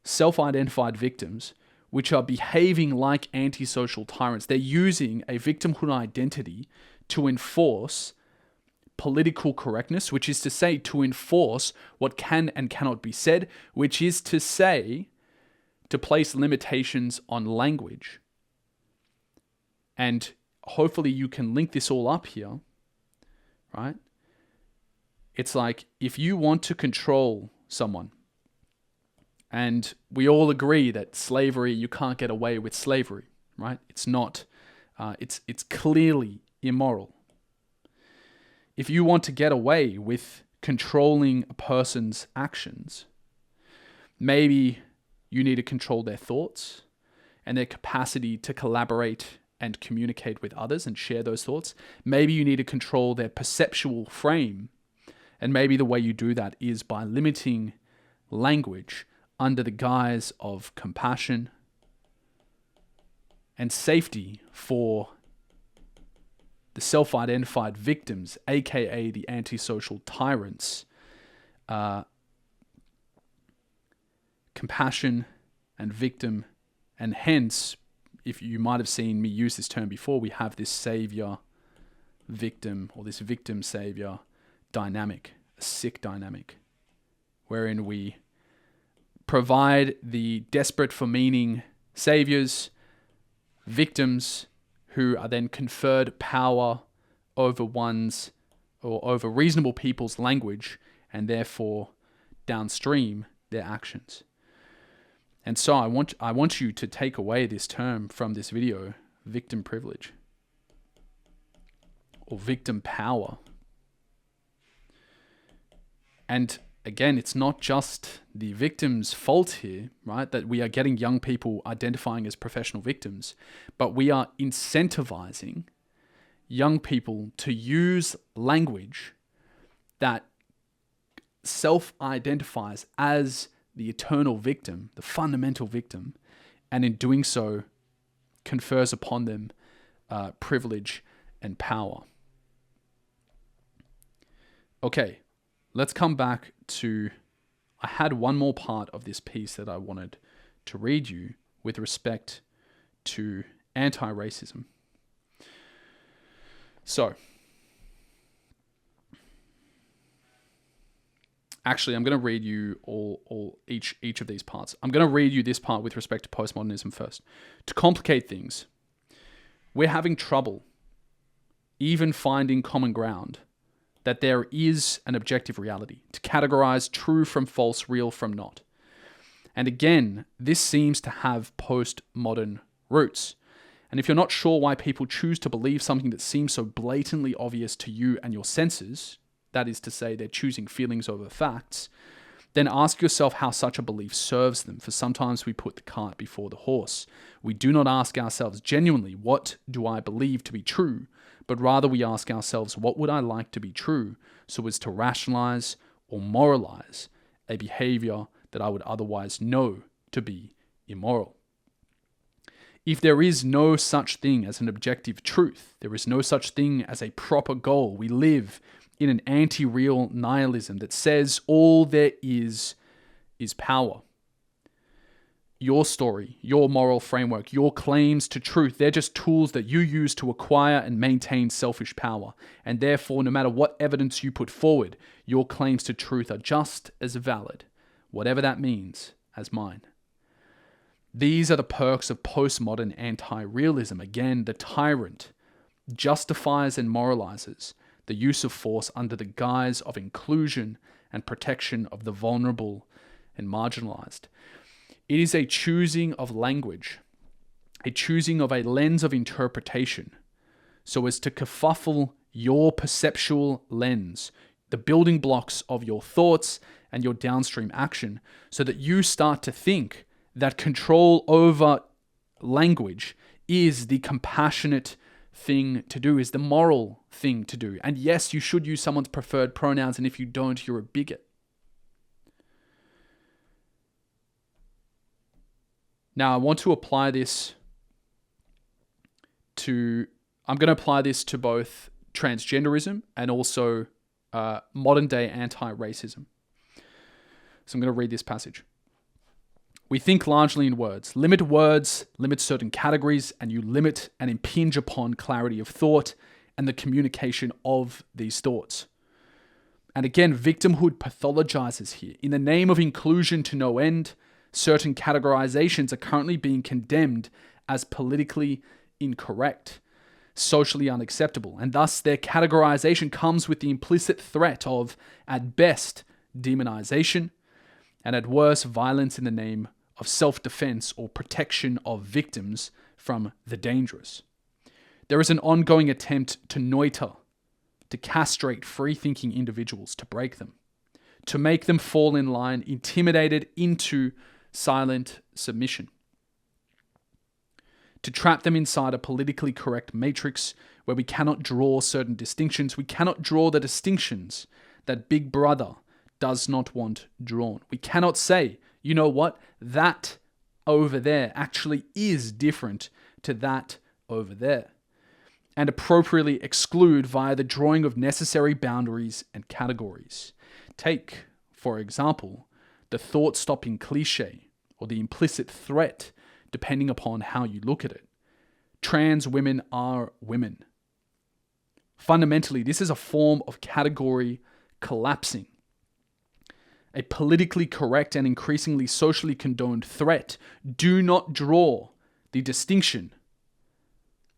self-identified victims which are behaving like antisocial tyrants. They're using a victimhood identity to enforce political correctness, which is to say to enforce what can and cannot be said, which is to say to place limitations on language. And hopefully you can link this all up here, right? It's like if you want to control someone, and we all agree that slavery, you can't get away with slavery, right? It's not, it's clearly immoral. If you want to get away with controlling a person's actions, maybe you need to control their thoughts and their capacity to collaborate and communicate with others and share those thoughts. Maybe you need to control their perceptual frame. And maybe the way you do that is by limiting language under the guise of compassion and safety for the self-identified victims, aka the antisocial tyrants. Compassion and victim, and hence, if you might have seen me use this term before, we have this savior-victim or this victim-savior dynamic, a sick dynamic, wherein we provide the desperate for meaning saviors, victims who are then conferred power over one's or over reasonable people's language and therefore downstream their actions. And so I want you to take away this term from this video, victim privilege or victim power. And again, it's not just the victim's fault here, right? That we are getting young people identifying as professional victims, but we are incentivizing young people to use language that self-identifies as the eternal victim, the fundamental victim, and in doing so confers upon them privilege and power. Okay, let's come back to, I had one more part of this piece that I wanted to read you with respect to anti-racism. So, actually, I'm going to read you each of these parts. I'm going to read you this part with respect to postmodernism first. To complicate things, we're having trouble even finding common ground that there is an objective reality, to categorize true from false, real from not. And again, this seems to have postmodern roots. And if you're not sure why people choose to believe something that seems so blatantly obvious to you and your senses, that is to say, they're choosing feelings over facts, then ask yourself how such a belief serves them, for sometimes we put the cart before the horse. We do not ask ourselves genuinely, what do I believe to be true? But rather we ask ourselves, what would I like to be true, so as to rationalize or moralize a behavior that I would otherwise know to be immoral. If there is no such thing as an objective truth, there is no such thing as a proper goal. We live in an anti-real nihilism that says all there is power. Your story, your moral framework, your claims to truth, they're just tools that you use to acquire and maintain selfish power. And therefore, no matter what evidence you put forward, your claims to truth are just as valid, whatever that means, as mine. These are the perks of postmodern anti-realism. Again, the tyrant justifies and moralizes the use of force under the guise of inclusion and protection of the vulnerable and marginalized. It is a choosing of language, a choosing of a lens of interpretation, so as to kerfuffle your perceptual lens, the building blocks of your thoughts and your downstream action, so that you start to think that control over language is the compassionate thing to do, is the moral thing to do. And yes, you should use someone's preferred pronouns, and if you don't, you're a bigot. Now, I want to apply this I'm going to apply this to both transgenderism and also modern day anti-racism. So I'm going to read this passage. We think largely in words. Limit words, limit certain categories, and you limit and impinge upon clarity of thought and the communication of these thoughts. And again, victimhood pathologizes here. In the name of inclusion to no end, certain categorizations are currently being condemned as politically incorrect, socially unacceptable, and thus their categorization comes with the implicit threat of, at best, demonization, and at worst, violence in the name of self-defense or protection of victims from the dangerous. There is an ongoing attempt to neuter, to castrate free-thinking individuals, to break them, to make them fall in line, intimidated into silent submission, to trap them inside a politically correct matrix where we cannot draw certain distinctions. We cannot draw the distinctions that Big Brother does not want drawn. We cannot say, you know what, that over there actually is different to that over there, and appropriately exclude via the drawing of necessary boundaries and categories. Take, for example, the thought-stopping cliche or the implicit threat, depending upon how you look at it. Trans women are women. Fundamentally, this is a form of category collapsing. A politically correct and increasingly socially condoned threat. Do not draw the distinction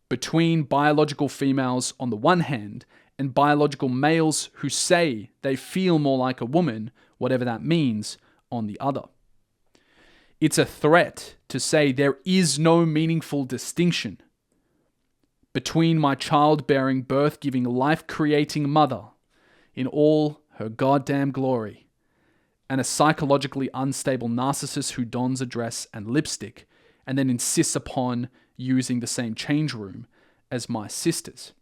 between biological females on the one hand and biological males who say they feel more like a woman, whatever that means, on the other. It's a threat to say there is no meaningful distinction between my childbearing, birth-giving, life-creating mother in all her goddamn glory and a psychologically unstable narcissist who dons a dress and lipstick and then insists upon using the same change room as my sisters.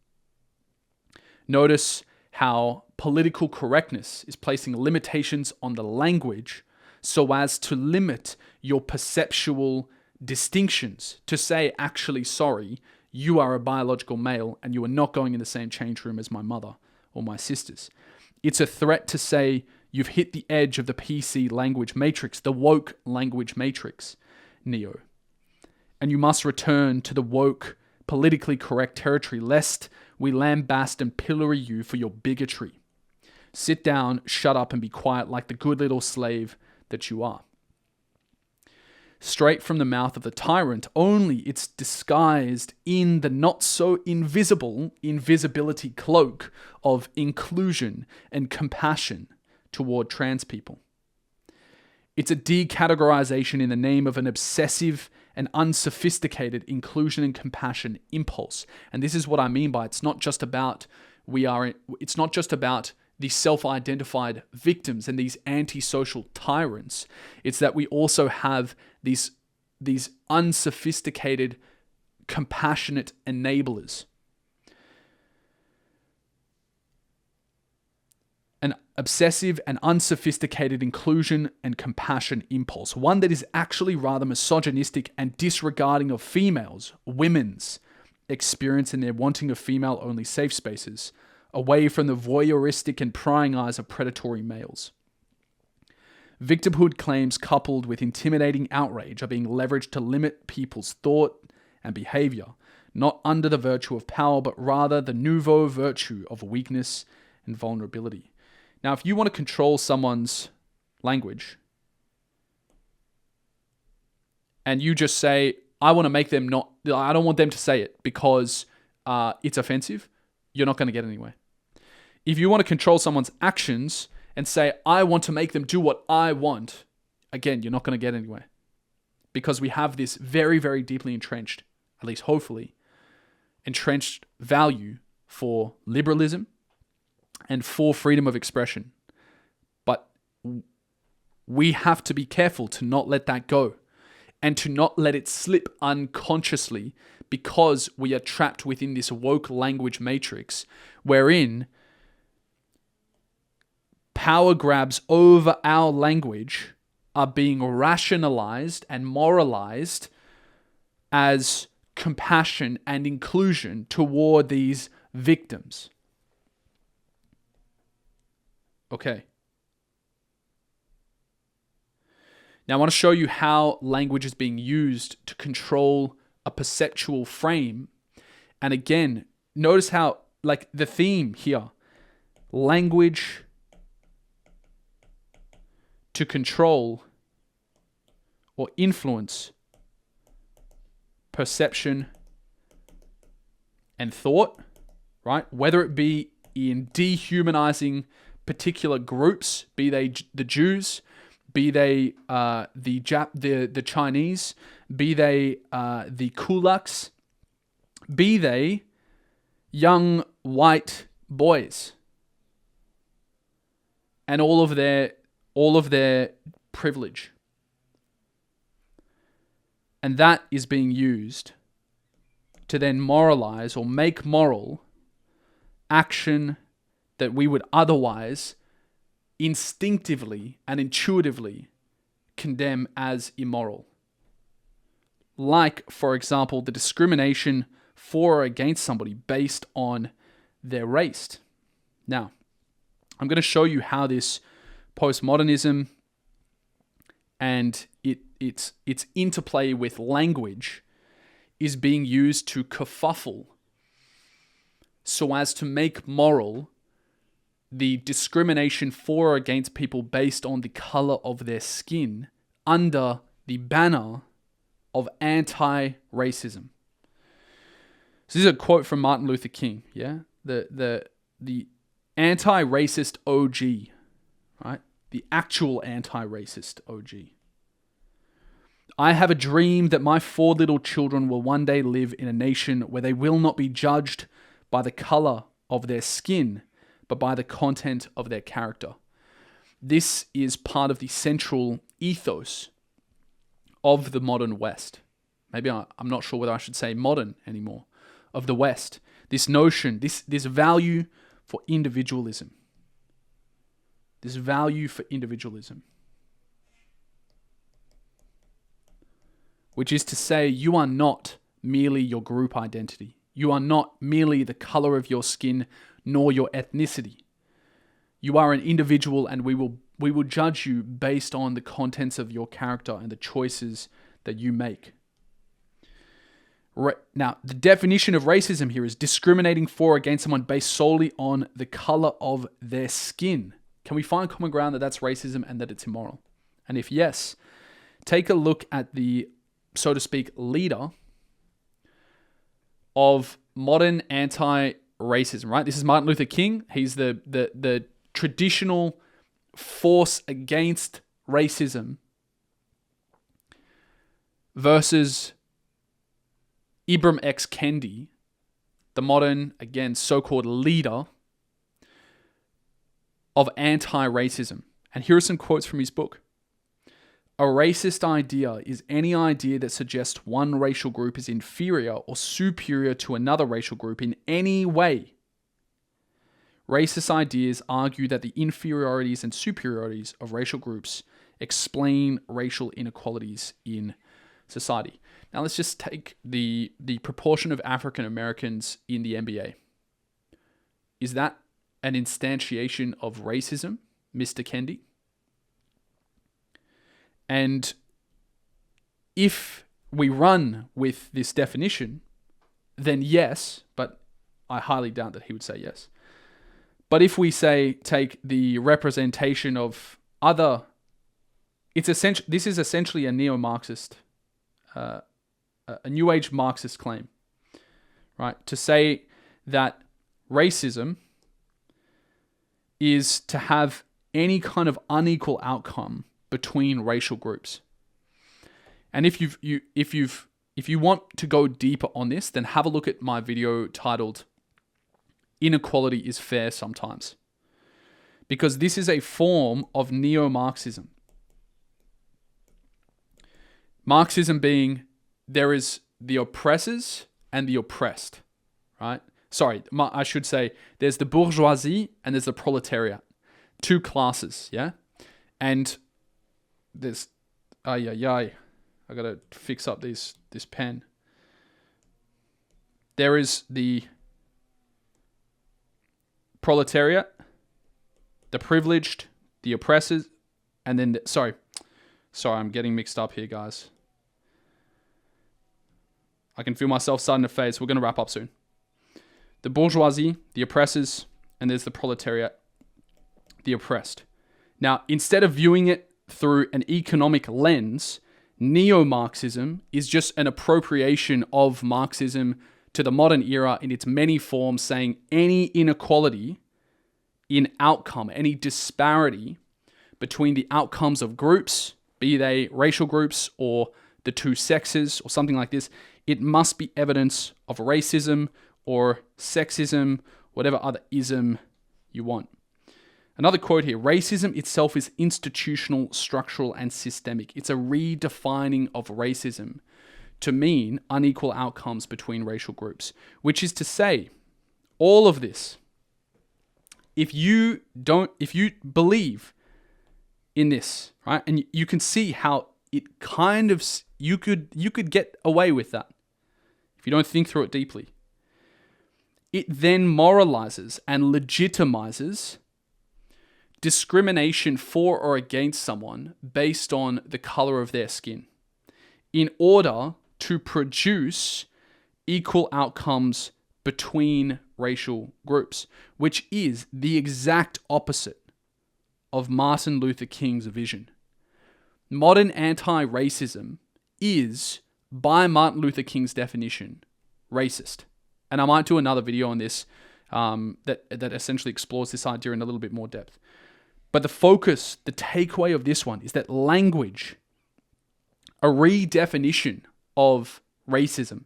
Notice how political correctness is placing limitations on the language so as to limit your perceptual distinctions, to say, actually, sorry, you are a biological male and you are not going in the same change room as my mother or my sisters. It's a threat to say you've hit the edge of the PC language matrix, the woke language matrix, Neo. And you must return to the woke, politically correct territory, lest we lambast and pillory you for your bigotry. Sit down, shut up, and be quiet like the good little slave that you are. Straight from the mouth of the tyrant, only it's disguised in the not-so-invisible invisibility cloak of inclusion and compassion toward trans people. It's a decategorization in the name of an obsessive and unsophisticated inclusion and compassion impulse. And this is what I mean by it's not just about the self-identified victims and these antisocial tyrants. It's that we also have these unsophisticated, compassionate enablers. An obsessive and unsophisticated inclusion and compassion impulse, one that is actually rather misogynistic and disregarding of females, women's experience in their wanting of female-only safe spaces, away from the voyeuristic and prying eyes of predatory males. Victimhood claims coupled with intimidating outrage are being leveraged to limit people's thought and behavior, not under the virtue of power, but rather the nouveau virtue of weakness and vulnerability. Now, if you want to control someone's language and you just say, I don't want them to say it because it's offensive, you're not going to get anywhere. If you want to control someone's actions and say, I want to make them do what I want, again, you're not going to get anywhere. Because we have this very, very deeply entrenched, at least hopefully, entrenched value for liberalism and for freedom of expression. But we have to be careful to not let that go and to not let it slip unconsciously because we are trapped within this woke language matrix wherein power grabs over our language are being rationalized and moralized as compassion and inclusion toward these victims. Okay. Now I want to show you how language is being used to control a perceptual frame. And again, notice how, like, the theme here, language to control or influence perception and thought, right? Whether it be in dehumanizing particular groups, be they the Jews, be they the Chinese, be they the kulaks, be they young white boys, and all of their privilege. And that is being used to then moralize or make moral action that we would otherwise instinctively and intuitively condemn as immoral. Like, for example, the discrimination for or against somebody based on their race. Now, I'm going to show you how this postmodernism and its interplay with language is being used to kerfuffle so as to make moral the discrimination for or against people based on the color of their skin under the banner of anti-racism. So this is a quote from Martin Luther King, yeah? The anti-racist OG, right? The actual anti-racist OG. I have a dream that my 4 little children will one day live in a nation where they will not be judged by the color of their skin, but by the content of their character. This is part of the central ethos of the modern West. Maybe I'm not sure whether I should say modern anymore, of the West. This notion, this value for individualism. This value for individualism. Which is to say, you are not merely your group identity. You are not merely the color of your skin, nor your ethnicity. You are an individual, and we will judge you based on the contents of your character and the choices that you make. Now, the definition of racism here is discriminating for or against someone based solely on the color of their skin. Can we find common ground that that's racism and that it's immoral? And if yes, take a look at the, so to speak, leader of modern anti-racism, right? This is Martin Luther King. He's the traditional force against racism versus Ibram X. Kendi, the modern, again, so-called leader of anti-racism. And here are some quotes from his book. A racist idea is any idea that suggests one racial group is inferior or superior to another racial group in any way. Racist ideas argue that the inferiorities and superiorities of racial groups explain racial inequalities in society. Now let's just take the proportion of African Americans in the NBA. Is that an instantiation of racism, Mr. Kendi? And if we run with this definition, then yes, but I highly doubt that he would say yes. But if we say, take the representation of other, this is essentially a neo-Marxist, a New Age Marxist claim, right? To say that racism is to have any kind of unequal outcome between racial groups. And if you want to go deeper on this, then have a look at my video titled "Inequality is Fair Sometimes," because this is a form of neo-Marxism. Marxism being there is the oppressors and the oppressed, right? Sorry, I should say there's the bourgeoisie and there's the proletariat. Two classes, yeah? And this, I gotta fix up this pen. There is the proletariat, the privileged, the oppressors, and then, sorry, I'm getting mixed up here, guys. I can feel myself starting to fade, so we're going to wrap up soon. The bourgeoisie, the oppressors, and there's the proletariat, the oppressed. Now, instead of viewing it through an economic lens, neo-Marxism is just an appropriation of Marxism to the modern era in its many forms, saying any inequality in outcome, any disparity between the outcomes of groups, be they racial groups or the two sexes or something like this, it must be evidence of racism or sexism, whatever other ism you want. Another quote here, racism itself is institutional, structural, and systemic. It's a redefining of racism to mean unequal outcomes between racial groups, which is to say, all of this, if you believe in this, right, and you can see how it kind of, you could get away with that if you don't think through it deeply. It then moralizes and legitimizes discrimination for or against someone based on the color of their skin in order to produce equal outcomes between racial groups, which is the exact opposite of Martin Luther King's vision. Modern anti-racism is, by Martin Luther King's definition, racist. And I might do another video on this that essentially explores this idea in a little bit more depth. But the focus, the takeaway of this one is that language, a redefinition of racism,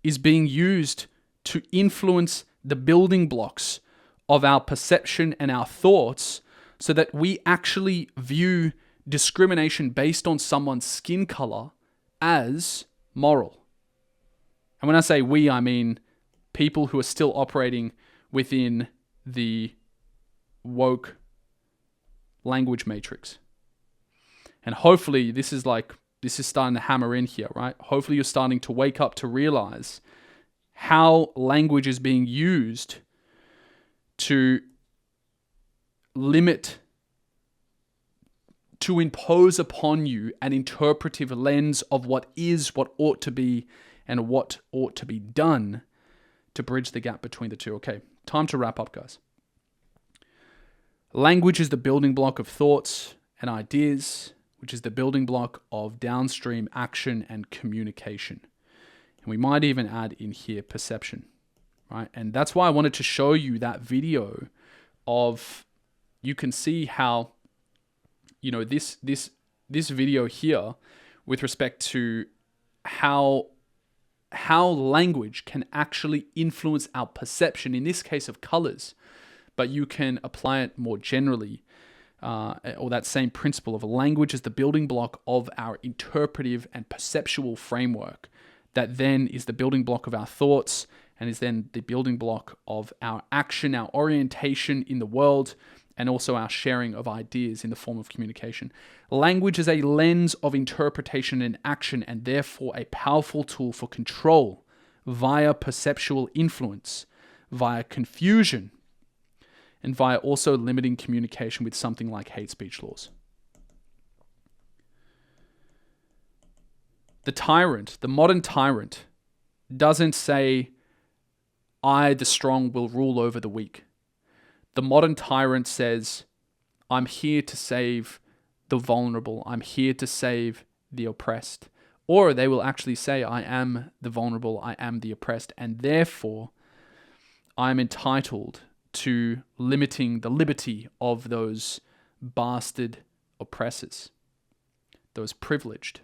is being used to influence the building blocks of our perception and our thoughts so that we actually view discrimination based on someone's skin color as moral. And when I say we, I mean people who are still operating within the woke language matrix. And hopefully this is starting to hammer in here, right? Hopefully you're starting to wake up to realize how language is being used to limit, to impose upon you an interpretive lens of what is, what ought to be, and what ought to be done to bridge the gap between the two. Okay, time to wrap up, guys. Language is the building block of thoughts and ideas, which is the building block of downstream action and communication. And we might even add in here perception, right? And that's why I wanted to show you that video of, you can see how, you know, this video here with respect to how language can actually influence our perception, in this case of colors, but you can apply it more generally, or that same principle of language as the building block of our interpretive and perceptual framework that then is the building block of our thoughts and is then the building block of our action, our orientation in the world, and also our sharing of ideas in the form of communication. Language is a lens of interpretation and action, and therefore a powerful tool for control via perceptual influence, via confusion, and via also limiting communication with something like hate speech laws. The tyrant, the modern tyrant, doesn't say, I, the strong, will rule over the weak. The modern tyrant says, I'm here to save the vulnerable. I'm here to save the oppressed. Or they will actually say, I am the vulnerable, I am the oppressed, and therefore I'm entitled to limiting the liberty of those bastard oppressors, those privileged.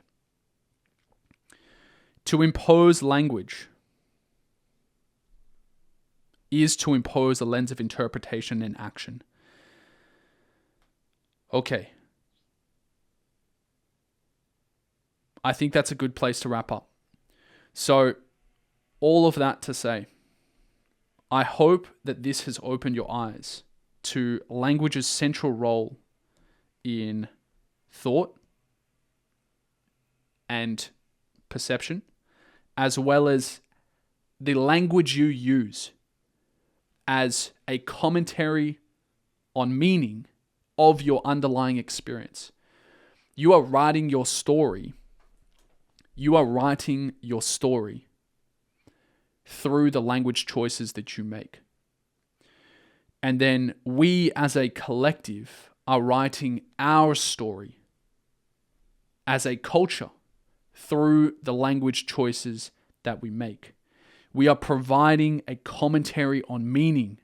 To impose language is to impose a lens of interpretation and action. Okay. I think that's a good place to wrap up. So, all of that to say, I hope that this has opened your eyes to language's central role in thought, and perception, as well as the language you use as a commentary on meaning of your underlying experience. You are writing your story. You are writing your story through the language choices that you make. And then we as a collective are writing our story as a culture through the language choices that we make. We are providing a commentary on meaning,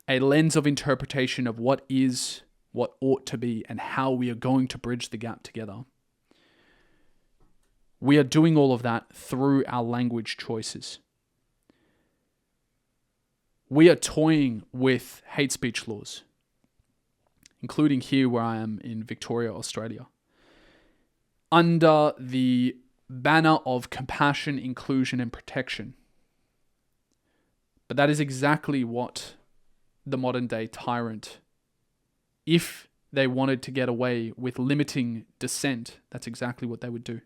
a lens of interpretation of what is, what ought to be, and how we are going to bridge the gap together. We are doing all of that through our language choices. We are toying with hate speech laws, including here where I am in Victoria, Australia, under the banner of compassion, inclusion, and protection. But that is exactly what the modern day tyrant, if they wanted to get away with limiting dissent, that's exactly what they would do.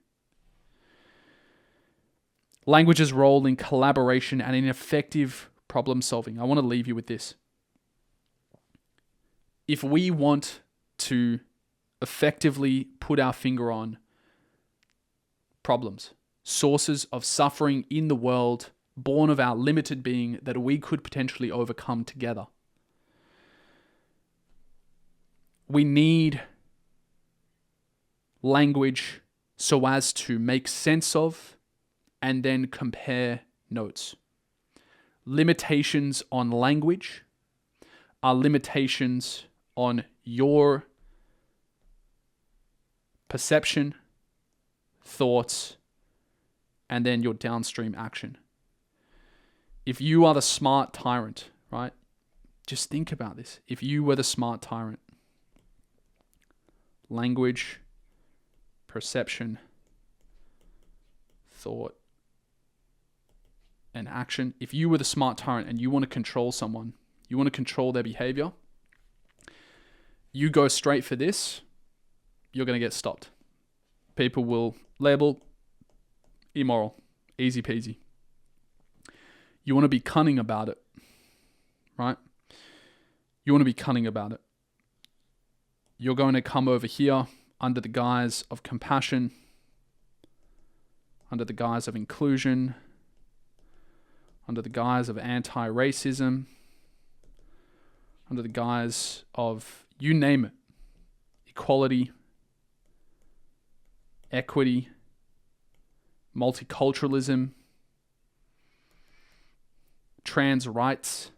Language's role in collaboration and in effective problem solving. I want to leave you with this. If we want to effectively put our finger on problems, sources of suffering in the world, born of our limited being that we could potentially overcome together, we need language so as to make sense of and then compare notes. Limitations on language are limitations on your perception, thoughts, and then your downstream action. If you are the smart tyrant, right? Just think about this. If you were the smart tyrant, language, perception, thought, and action. If you were the smart tyrant and you want to control someone, you want to control their behavior, you go straight for this, you're going to get stopped. People will label immoral, easy peasy. You want to be cunning about it, right? You want to be cunning about it. You're going to come over here under the guise of compassion, under the guise of inclusion, under the guise of anti-racism, under the guise of, you name it, equality, equity, multiculturalism, trans rights.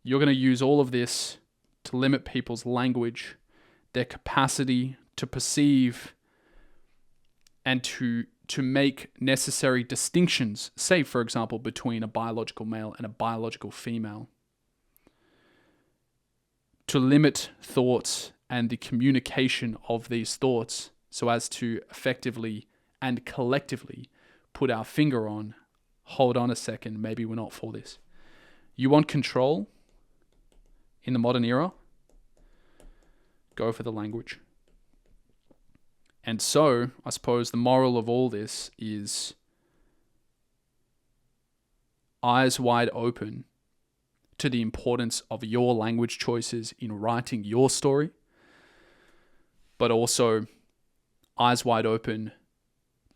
You're going to use all of this to limit people's language, their capacity to perceive and to make necessary distinctions, say, for example, between a biological male and a biological female, to limit thoughts and the communication of these thoughts so as to effectively and collectively put our finger on, hold on a second, maybe we're not for this. You want control in the modern era? Go for the language. And so, I suppose the moral of all this is eyes wide open to the importance of your language choices in writing your story, but also eyes wide open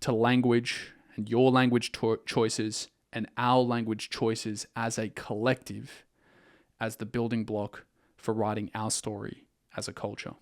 to language and your language choices and our language choices as a collective, as the building block for writing our story as a culture.